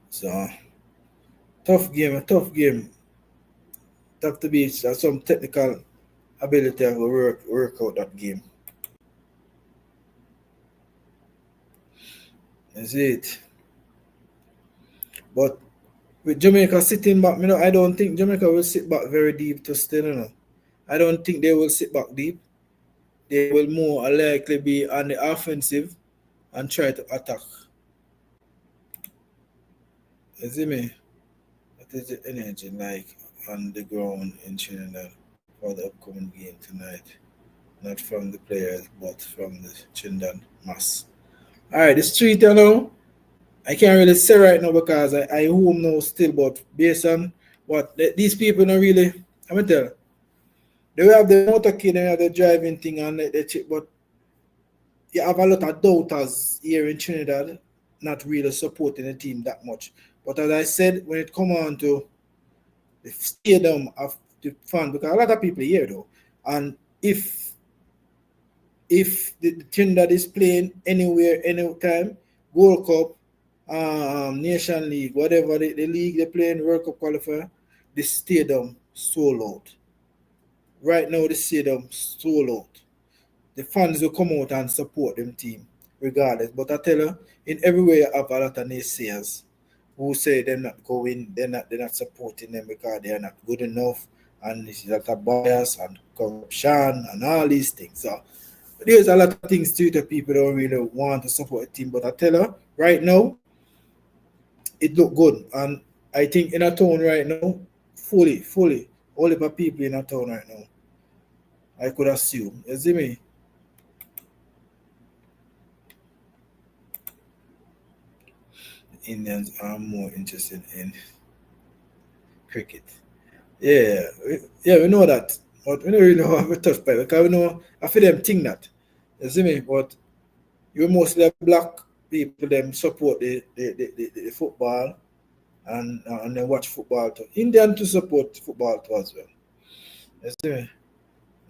So tough game. Tough to be some technical ability to work out that game. That's it. But with Jamaica sitting back, I don't think Jamaica will sit back very deep to still, you know. I don't think they will sit back deep. They will more likely be on the offensive and try to attack. You see me? What is the energy like on the ground in Trinidad for the upcoming game tonight? Not from the players, but from the Trinidad mass. Alright, the street, you know, I can't really say right now because I home now still, but based on what these people don't really, I'm going to tell you, they will have the motorcade, they have the driving thing and they check, but you have a lot of doubters here in Trinidad not really supporting the team that much. But as I said, when it comes on to the stadium of the fan, because a lot of people here though, and if the Trinidad is playing anywhere, anytime, World Cup, Nation League, whatever the league they play in, World Cup qualifier, the stadium sold out. Right now, the stadium sold out. The fans will come out and support them team, regardless. But I tell you, in every way, I have a lot of naysayers who say they're not going, they're not supporting them because they are not good enough, and this is a lot of bias and corruption and all these things. So there's a lot of things to it that people don't really want to support a team. But I tell you, right now, it look good. And I think in a town right now, fully, all the people in a town right now, I could assume. You see me? Indians are more interested in cricket. Yeah, we know that. But we don't really have a tough fight because we know, I feel them think that. You see me? But you mostly black people them support the football and then watch football too. Indian to support football too as well. You see me?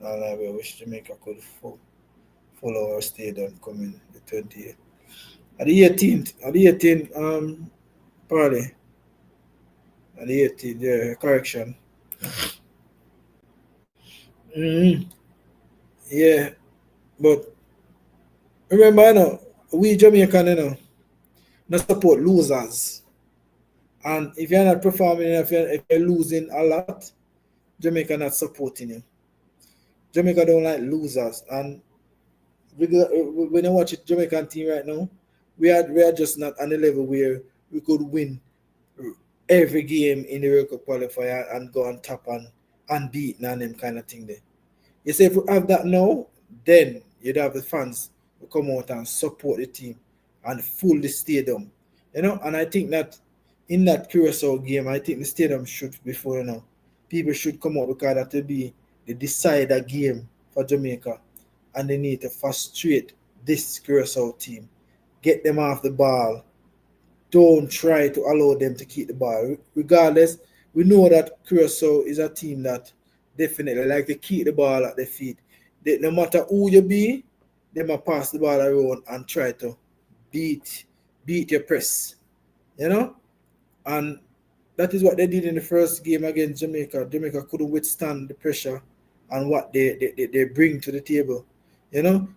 And I wish Jamaica could follow our stadium coming the 28th. At the 18th, probably. At the 18th, yeah, correction. Yeah, but remember, you know, we Jamaican, you know, not support losers. And if you're not performing, if you're losing a lot, Jamaica not supporting you. Jamaica don't like losers. And when I watch the Jamaican team right now, we are just not on the level where we could win every game in the World Cup qualifier and go on top and unbeaten and them kind of thing there. You say if we have that now, then you'd have the fans who come out and support the team and fill the stadium. And I think that in that Curacao game, I think the stadium should be full. People should come out because that will be the decider game for Jamaica. And they need to frustrate this Curacao team. Get them off the ball. Don't try to allow them to keep the ball. Regardless, we know that Curacao is a team that definitely like to keep the ball at their feet. No matter who you be, they might pass the ball around and try to beat your press. And that is what they did in the first game against Jamaica. Jamaica couldn't withstand the pressure and what they bring to the table.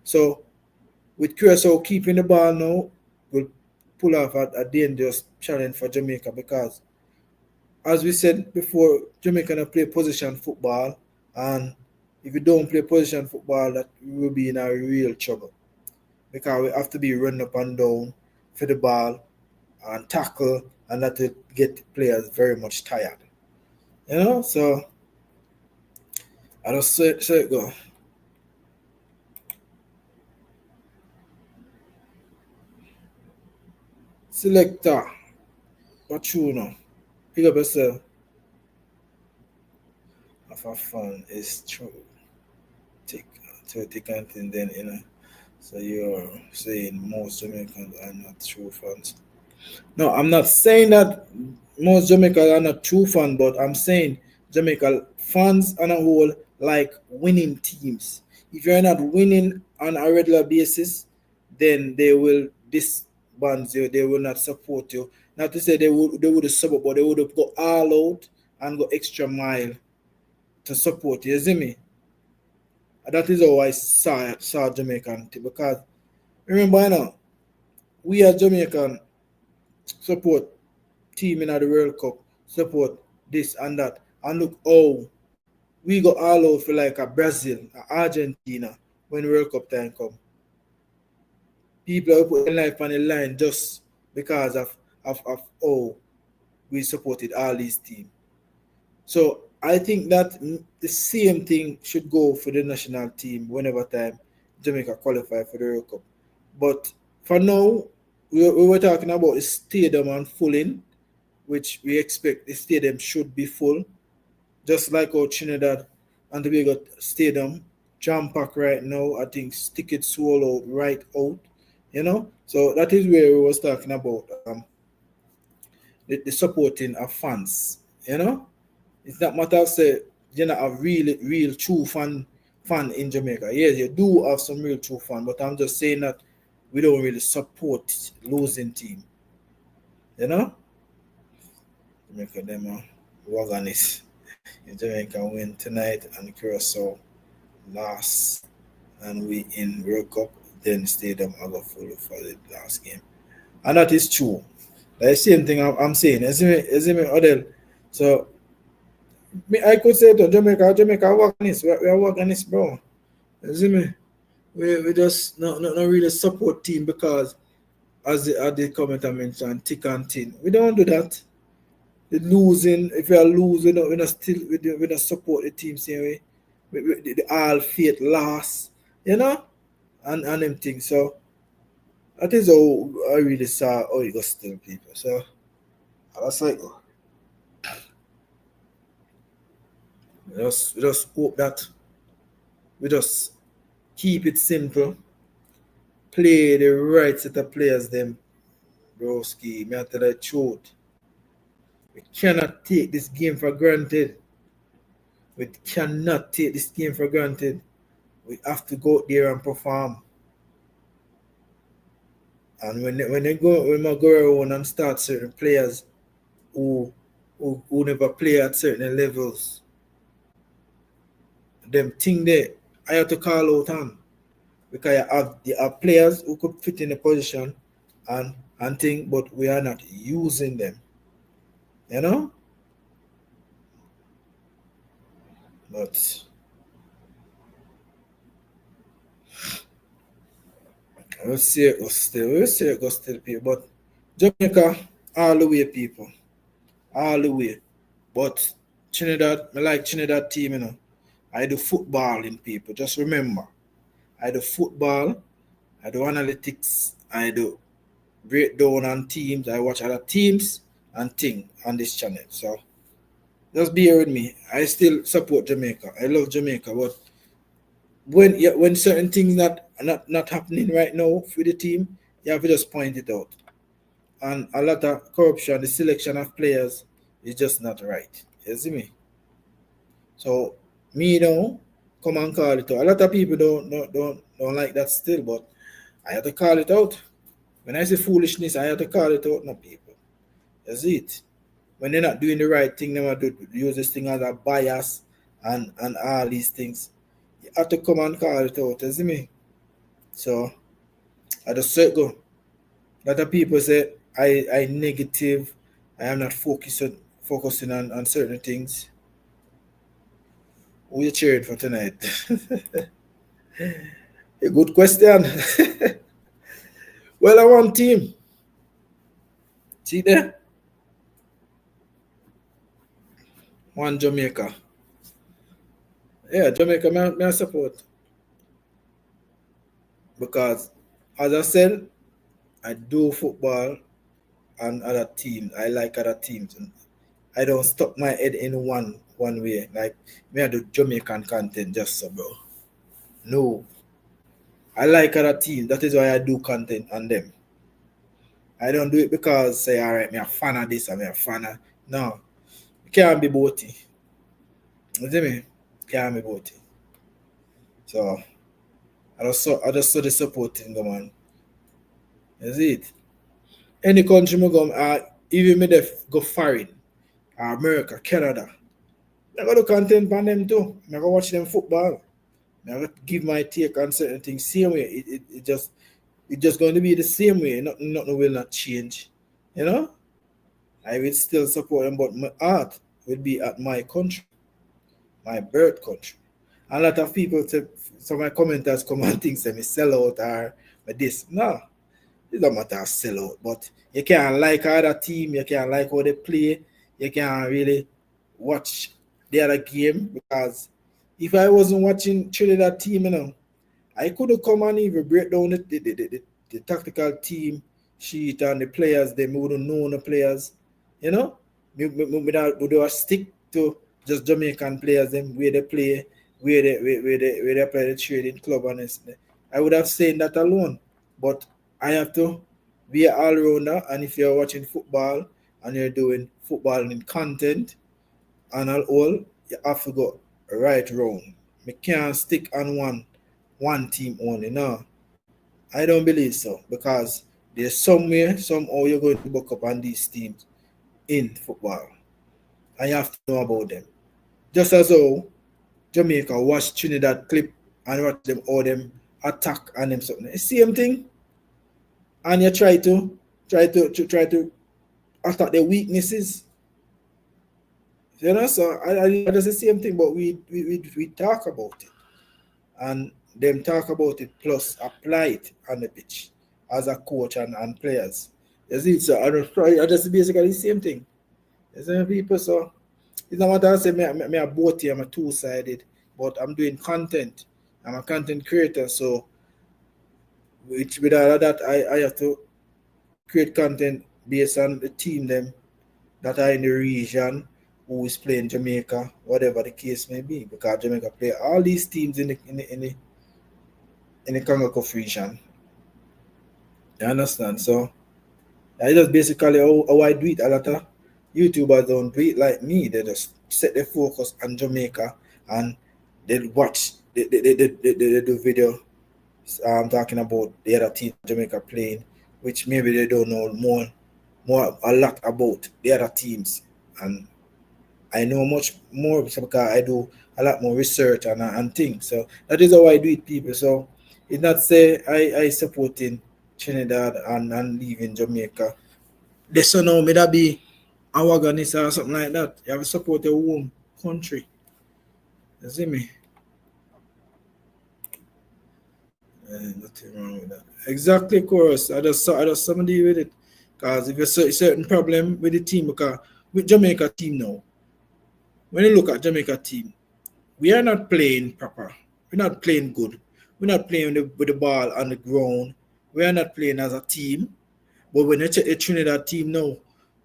So with Curacao keeping the ball now, will pull off a dangerous challenge for Jamaica because, as we said before, Jamaica don't play position football, and if you don't play position football, that we will be in a real trouble because we have to be running up and down for the ball and tackle, and that will get players very much tired. So I just say it go. Selector, what you know? Pick up yourself. Have fun is true. Take content then. So you're saying most Jamaicans are not true fans. No, I'm not saying that most Jamaicans are not true fans, but I'm saying Jamaica fans on a whole like winning teams. If you're not winning on a regular basis, then they will disband you. They will not support you. Not to say they would support, but they would have go all out and go extra mile to support you. You see me? That is how I saw Jamaican team because remember now, we as Jamaican support team in the World Cup, support this and that. And look, we go all out for like a Brazil, a Argentina when World Cup time come. People are putting life on the line just because of we supported all these teams. So I think that the same thing should go for the national team whenever time Jamaica qualify for the World Cup. But for now, we were talking about the stadium and filling, which we expect the stadium should be full, just like our Trinidad and Tobago stadium jam pack right now. I think tickets sold out right out. So that is where we was talking about the supporting of fans. It's not matter of say you're not a real true fan in Jamaica. Yes, you do have some real true fan, but I'm just saying that we don't really support losing team. Jamaica them Waganis. Jamaica win tonight and Curacao last, and we in World Cup, then stadium I got full for the last game. And that is true. The same thing I'm saying. Is me Odell? So I could say to Jamaica Waganis. We are Waganis, bro. You see me? We just not really support team because as the comment I mentioned, thick and thin. We don't do that. The losing, if we are losing, we don't support the team same way. The all faith loss, and them things. So that is how I really saw how it got still people. So that's like we just hope that we just keep it simple, play the right set of players them, broski. Me I tell the truth. We cannot take this game for granted. We cannot take this game for granted. We have to go out there and perform. And when we go around and start certain players who never play at certain levels, them thing there, I have to call out on because you have players who could fit in the position and thing, but we are not using them. But we'll see it go still. People. But Jamaica, all the way people. all the way. But Trinidad, I like Trinidad team, I do footballing, people. Just remember, I do football, I do analytics, I do breakdown on teams, I watch other teams and thing on this channel. So just bear with me. I still support Jamaica. I love Jamaica, but when certain things not happening right now for the team, you have to just point it out. And a lot of corruption, the selection of players is just not right. You see me? So me come and call it out. A lot of people don't like that still, but I have to call it out. When I say foolishness, I have to call it out, no people. That's it. When they're not doing the right thing, they want to use this thing as a bias and all these things. You have to come and call it out, you see me? So I just say go. A lot of people say I negative, I am not focusing on certain things. Who you cheering for tonight? A good question. Well, I want team. See there? One Jamaica. Yeah, Jamaica may I support. Because as I said, I do football and other teams. I like other teams. And I don't stuck my head in one way. Like me I do Jamaican content just so, bro. No. I like other teams. That is why I do content on them. I don't do it because say, all right, me a fan of this and me a fan of no. It can't be both. You see me? Can't be both. So I just saw the supporting them, man. That's it. Any country me go, even me go foreign, America, Canada, I got to content on them too. I go watch them football. I got to give my take on certain things. Same way. It just going to be the same way. Nothing will not change. You know? I will still support them, but my heart will be at my country, my birth country. A lot of people say, some of my commenters come and think say me sell out or this. No. It don't matter sell out. But you can't like other team, you can't like how they play, you can't really watch the other game, because if I wasn't watching Trinidad team, I could have come and even break down the tactical team sheet and the players. They would have known the players, We would stick to just Jamaican players, them where they play, where they play the trading club, honestly. I would have said that alone, but I have to be an all-rounder, and if you're watching football and you're doing footballing content and all, you have to go right round. We can't stick on one team only. No, I don't believe so, because there's somehow you're going to book up on these teams in football, and you have to know about them. Just as how Jamaica watch Trinidad clip and watch them all them attack and them something. The same thing, and you try to attack their weaknesses. So I just the same thing, but we talk about it, and them talk about it plus apply it on the pitch as a coach and players. You see, so I just basically the same thing. You see people, so it's not what I say. Me a both here. I'm a two-sided, but I'm doing content. I'm a content creator, so with all of that, I have to create content based on the team them that are in the region, who is playing Jamaica, whatever the case may be, because Jamaica play all these teams in the Congo region. You understand? So I just basically how I do it. A lot of YouTubers don't do it like me. They just set their focus on Jamaica and they watch they do video talking about the other team Jamaica playing, which maybe they don't know a lot about the other teams. And I know much more because I do a lot more research and things. So that is how I do it, people. So it's not say I supporting Trinidad and leaving Jamaica. They so now may that be a wagonist or something like that. You have to support your home country. You see me? Nothing wrong with that. Exactly, of course. I just somebody with it. Because if you see a certain problem with the team, because with Jamaica team now, when you look at Jamaica team, we are not playing proper. We're not playing good. We're not playing with the ball on the ground. We are not playing as a team. But when you check the Trinidad team now,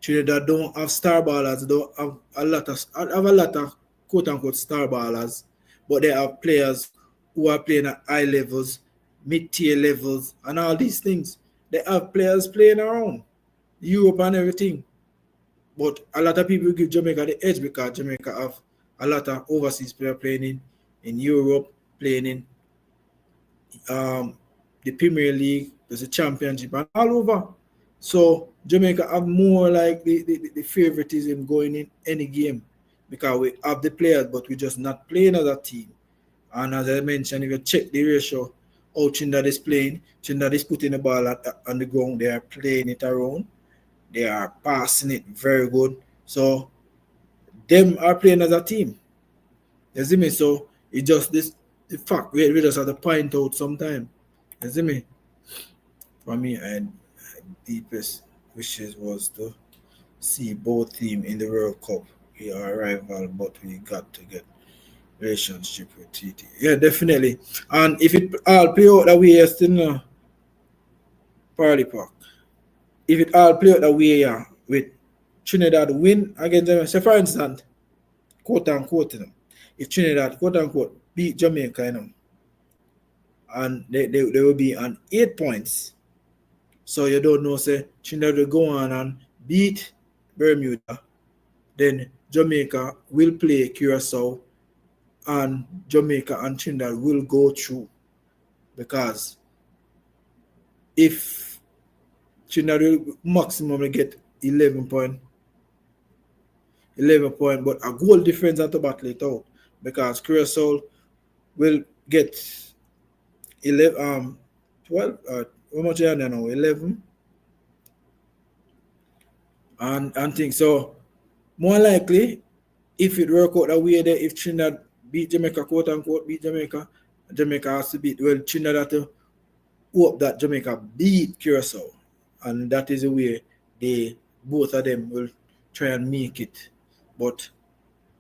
Trinidad don't have star ballers. Don't have a lot of quote unquote star ballers, but they have players who are playing at high levels, mid-tier levels, and all these things. They have players playing around Europe and everything. But a lot of people give Jamaica the edge because Jamaica have a lot of overseas players playing in Europe, playing in the Premier League, there's a championship, and all over. So Jamaica have more like the favoritism going in any game because we have the players, but we're just not playing as a team. And as I mentioned, if you check the ratio, how Trinidad is playing, Trinidad is putting the ball on the ground, they are playing it around, they are passing it very good. So them are playing as a team. You see me? So it's just this the fact we just have to point out sometimes. You see me? For me, and deepest wishes was to see both teams in the World Cup. We are a rival, but we got to get relationship with TT. Yeah, definitely. And if it all play out that way, still no Parley Park. If it all play out that way, yeah, with Trinidad win against them, say for instance, quote unquote, you know, if Trinidad quote unquote beat Jamaica, you know, and they will be on 8 points. So you don't know, say Trinidad will go on and beat Bermuda, then Jamaica will play Curacao, and Jamaica and Trinidad will go through. Because if Trinidad will maximum get 11 point, but a goal difference at the battle it out. Because Curacao will get 11, 12, how much are they now? 11? And things. So, more likely, if it work out that way there, if Trinidad beat Jamaica, quote unquote, beat Jamaica, Jamaica has to beat, well, Trinidad have to hope that Jamaica beat Curacao. And that is the way both of them will try and make it. But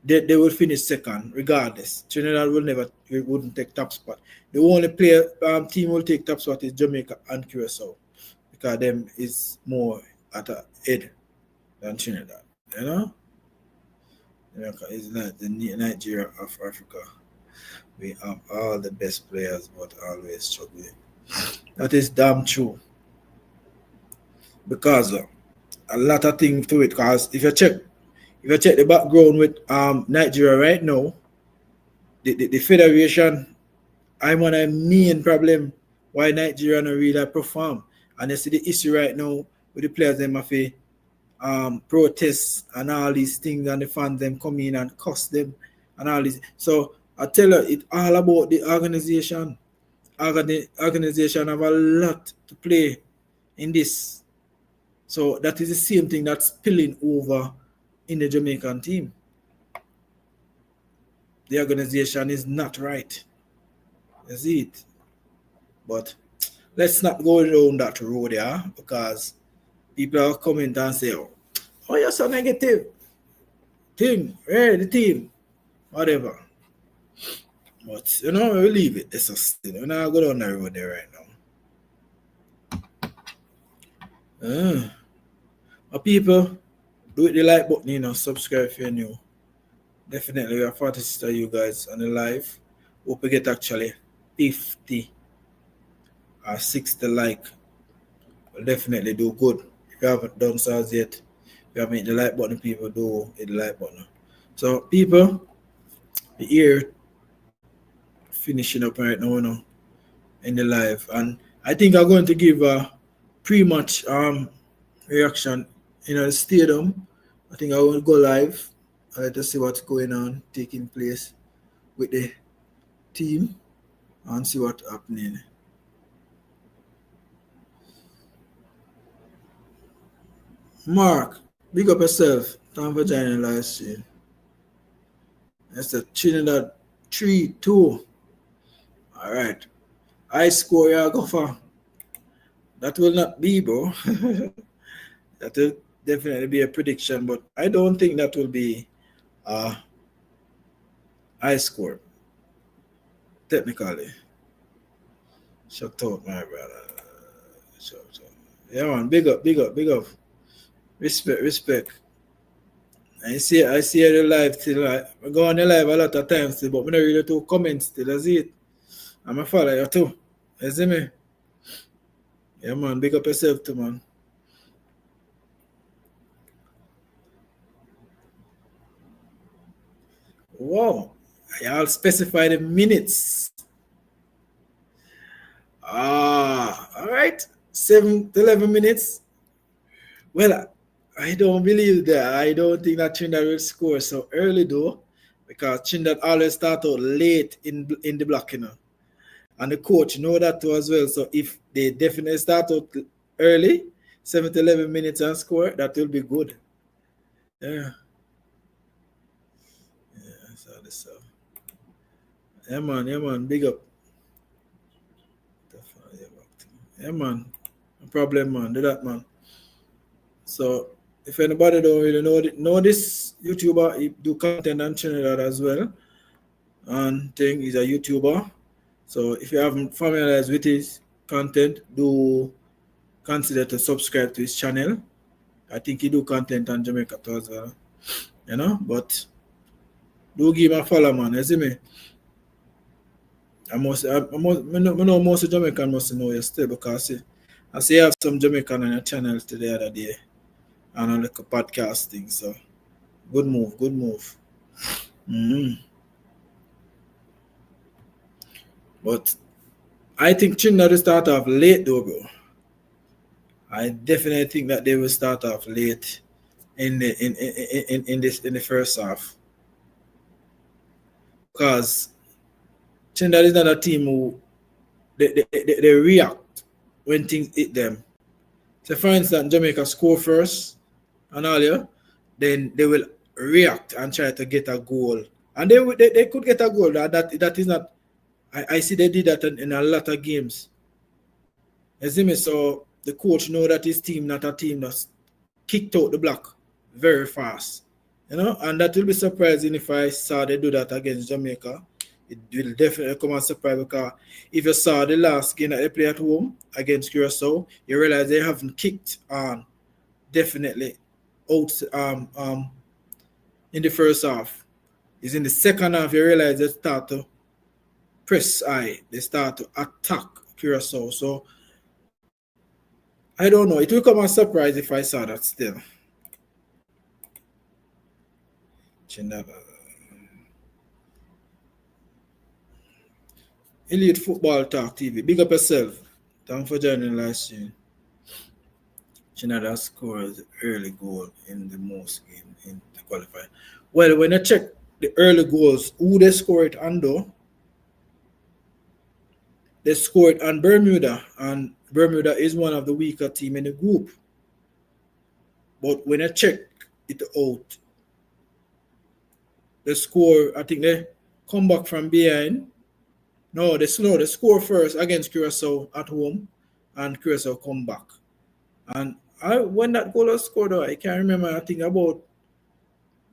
they will finish second regardless. Trinidad wouldn't take top spot. The only team will take top spot is Jamaica and Curacao, because them is more at a head than Trinidad. You know? Jamaica is not the Nigeria of Africa. We have all the best players, but always struggling. That is damn true. Because a lot of things to it. Because if you check the background with Nigeria right now, the federation, I'm on a main problem why Nigeria not really perform. And you see the issue right now with the players them have protests and all these things, and the fans them come in and cuss them and all this. So I tell you, it's all about the organization. The organization have a lot to play in this. So that is the same thing that's spilling over in the Jamaican team. The organization is not right. You see it. But let's not go down that road, yeah, because people are coming and say, oh, you're so negative. Team, the team, whatever. But, you know, we leave it. It's just, we're not going down the road there right now. But people, do it the like button, you know, subscribe if you're new. Definitely, we are 46 of you guys on the live. Hope we get actually 50 or 60 like. We'll definitely do good. If you haven't done so as yet, if you haven't hit the like button, people do hit the like button. So, people, we're here finishing up right now, you know, in the live. And I think I'm going to give a pre-match reaction in the stadium. I think I will go live. I'll let us see what's going on, taking place with the team, and see what's happening. Mark, big up yourself. Time for joining the live stream. That's the Trinidad 3-2. All right. I score, yeah, go for. That will not be, bro. That will definitely be a prediction, but I don't think that will be a high score, technically. Shut up, my brother. Shut up. Yeah, man, big up, big up, big up. Respect, respect. I see the live still. I go on the live a lot of times still, but I don't really do comments still. I see it. I'm a follow you too. You see me? Yeah, man, big up yourself too, man. Wow. I'll specify the minutes. All right. 7 to 11 minutes. Well, I don't believe that. I don't think that Trinidad will score so early though, because Trinidad always start out late in the block, you know. And the coach know that too as well. So if they definitely start out early, 7 to 11 minutes and score, that will be good. Yeah. Yeah, so this yeah man, big up. Yeah man. No problem, man. Do that, man. So if anybody don't really know this YouTuber, he do content on Trinidad as well. And thing he's a YouTuber. So if you haven't familiarized with his content, do consider to subscribe to his channel. I think he do content on Jamaica too as well. You know, but do give him a follow, man. You see me? I know most of Jamaican must know you still, because I see you have some Jamaican on your channel today the other day and on like a podcast thing. So good move, good move. Mm-hmm. But I think Trinidad will start off late though, bro. I definitely think that they will start off late in the first half. Because Trinidad is not a team who they react when things hit them. So for instance, Jamaica score first and all, yeah, then they will react and try to get a goal. And they could get a goal. That is not, I see they did that in a lot of games. You see me? So the coach know that his team not a team that's kicked out the block very fast. You know, and that will be surprising if I saw they do that against Jamaica. It will definitely come as a surprise, because if you saw the last game that they play at home against Curacao, you realize they haven't kicked on definitely out in the first half. It's in the second half you realize they start to press high, they start to attack Curacao. So I don't know. It will come as a surprise if I saw that still. Elite Football Talk TV. Big up yourself. Thanks for joining the live stream. Trinidad scores early goal in the most game in the qualifier. Well, when I check the early goals, who they scored on though? They scored on Bermuda, and Bermuda is one of the weaker team in the group. But when I check it out, they score, I think they come back from behind. No, they score first against Curacao at home, and Curacao come back. And when that goal was scored, I can't remember. I think about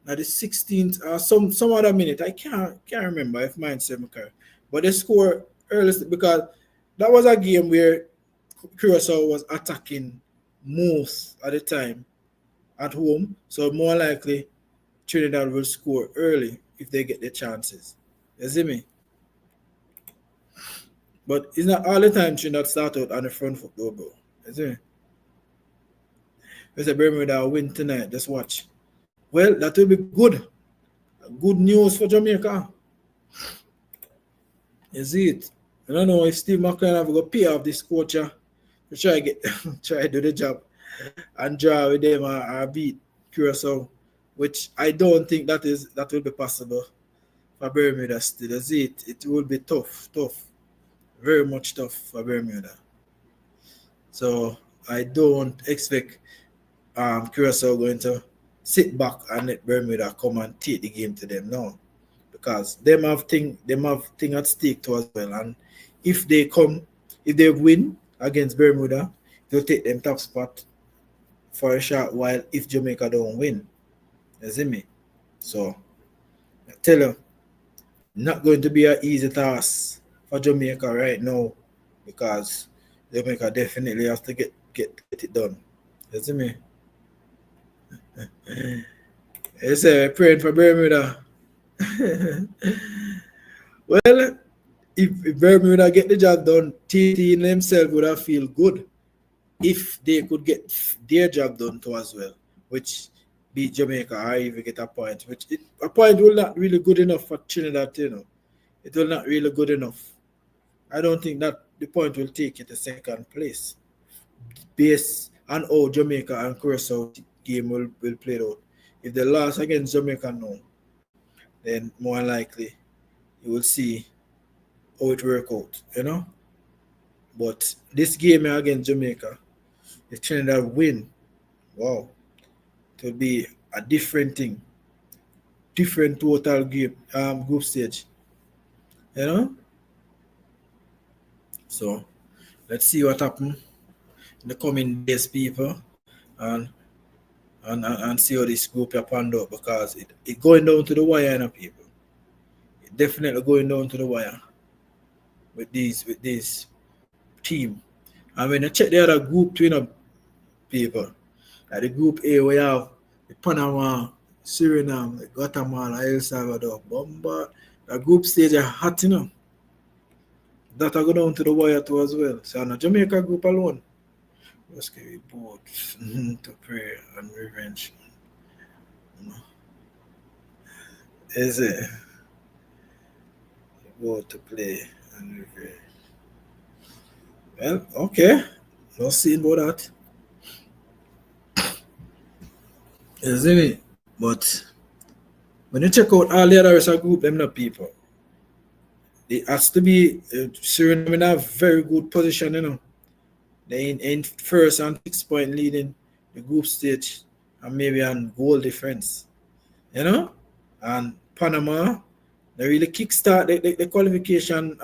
the 16th or some other minute. I can't remember if mine said correct. But they score early, because that was a game where Curacao was attacking most at the time at home. So more likely Trinidad will score early if they get the chances. You see me? But it's not all the time Trinidad start out on the front foot though, bro. You see me? There's a Bermuda win tonight. Just watch. Well, that will be good. Good news for Jamaica. You see it? I don't know if Steve McLean have to pay off this coach to try to do the job and draw with them or beat Curacao, which I don't think that will be possible for Bermuda still. You see it? It will be tough. Very much tough for Bermuda. So I don't expect Curacao going to sit back and let Bermuda come and take the game to them now, because them have thing at stake too as well. And if they win against Bermuda, they'll take them top spot for a short while if Jamaica don't win. You see me? So I tell you, not going to be an easy task for Jamaica right now because Jamaica definitely has to get it done. You see me? You say praying for Bermuda. Well, if Bermuda get the job done, TT themselves would have feel good if they could get their job done too as well, which beat Jamaica or even get a point, a point will not really good enough for Trinidad, It will not really good enough. I don't think that the point will take it to second place based on how Jamaica and Curacao game will play out. If they lost against Jamaica now, then more likely you will see how it work out. But this game against Jamaica, if Trinidad win, wow, it will be a different thing, different total game, group stage, So let's see what happens in the coming days, people, and see how this group are panned out because it going down to the wire, people. It definitely going down to the wire with this team. And when you check the other group, people, like the group A, we have the Panama, Suriname, Guatemala, El Salvador, Bomba. The group stage are hot, That are go down to the wire too as well. So on the Jamaica group alone, just give you both to pray and revenge. Is it? Both to play and revenge. Well, okay. No seeing about that. You see me? But when you check out all the other rest of group, them not people. It has to be Suriname in a very good position, They in first and 6 point leading the group stage and maybe on goal difference. And Panama, they really kickstart the qualification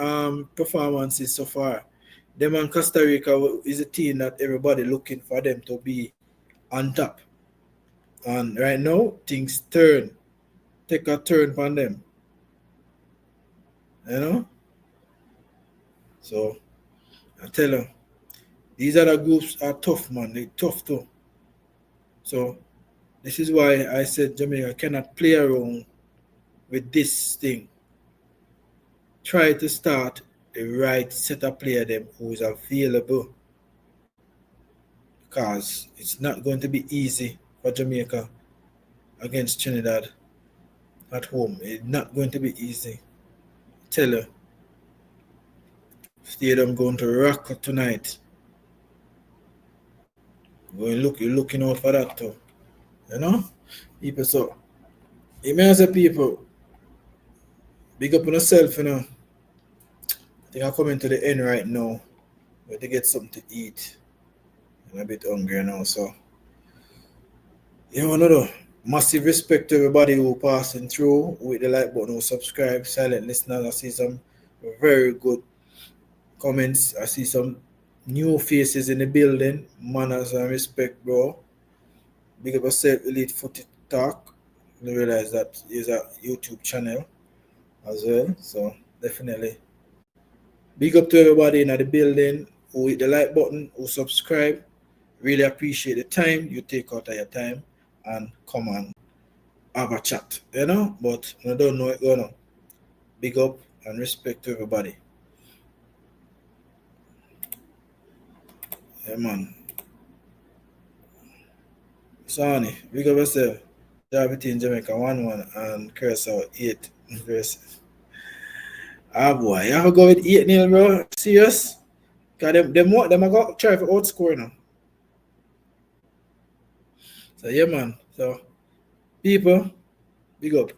performances so far. Them and Costa Rica is a team that everybody looking for them to be on top. And right now, things take a turn from them. So I tell you, these other groups are tough, man. They're tough too. So this is why I said Jamaica cannot play around with this thing. Try to start the right set of player them who is available. Because it's not going to be easy for Jamaica against Trinidad at home. It's not going to be easy. Tell you. Stadium going to rock tonight. You're looking out for that too. People, so you may say people, big up on yourself, I think I'm coming to the end right now. But to get something to eat. I'm a bit hungry now, so massive respect to everybody who passing through with the like button, who subscribe, silent listeners. I see some very good comments. I see some new faces in the building. Manners and respect, bro. Big up yourself, Elite Footy Talk. I realize that is a YouTube channel as well. So definitely big up to everybody in the building who hit the like button, who subscribe. Really appreciate the time you take out of your time and come and have a chat, But I don't know it, Big up and respect to everybody. Yeah, man. Sonny, big up yourself. Everything Jamaica 1-1 and Curacao 8 versus. Ah boy, you have to go with 8-0, bro. Serious? Because them are going to try for outscore now. So yeah, man. So people, big up.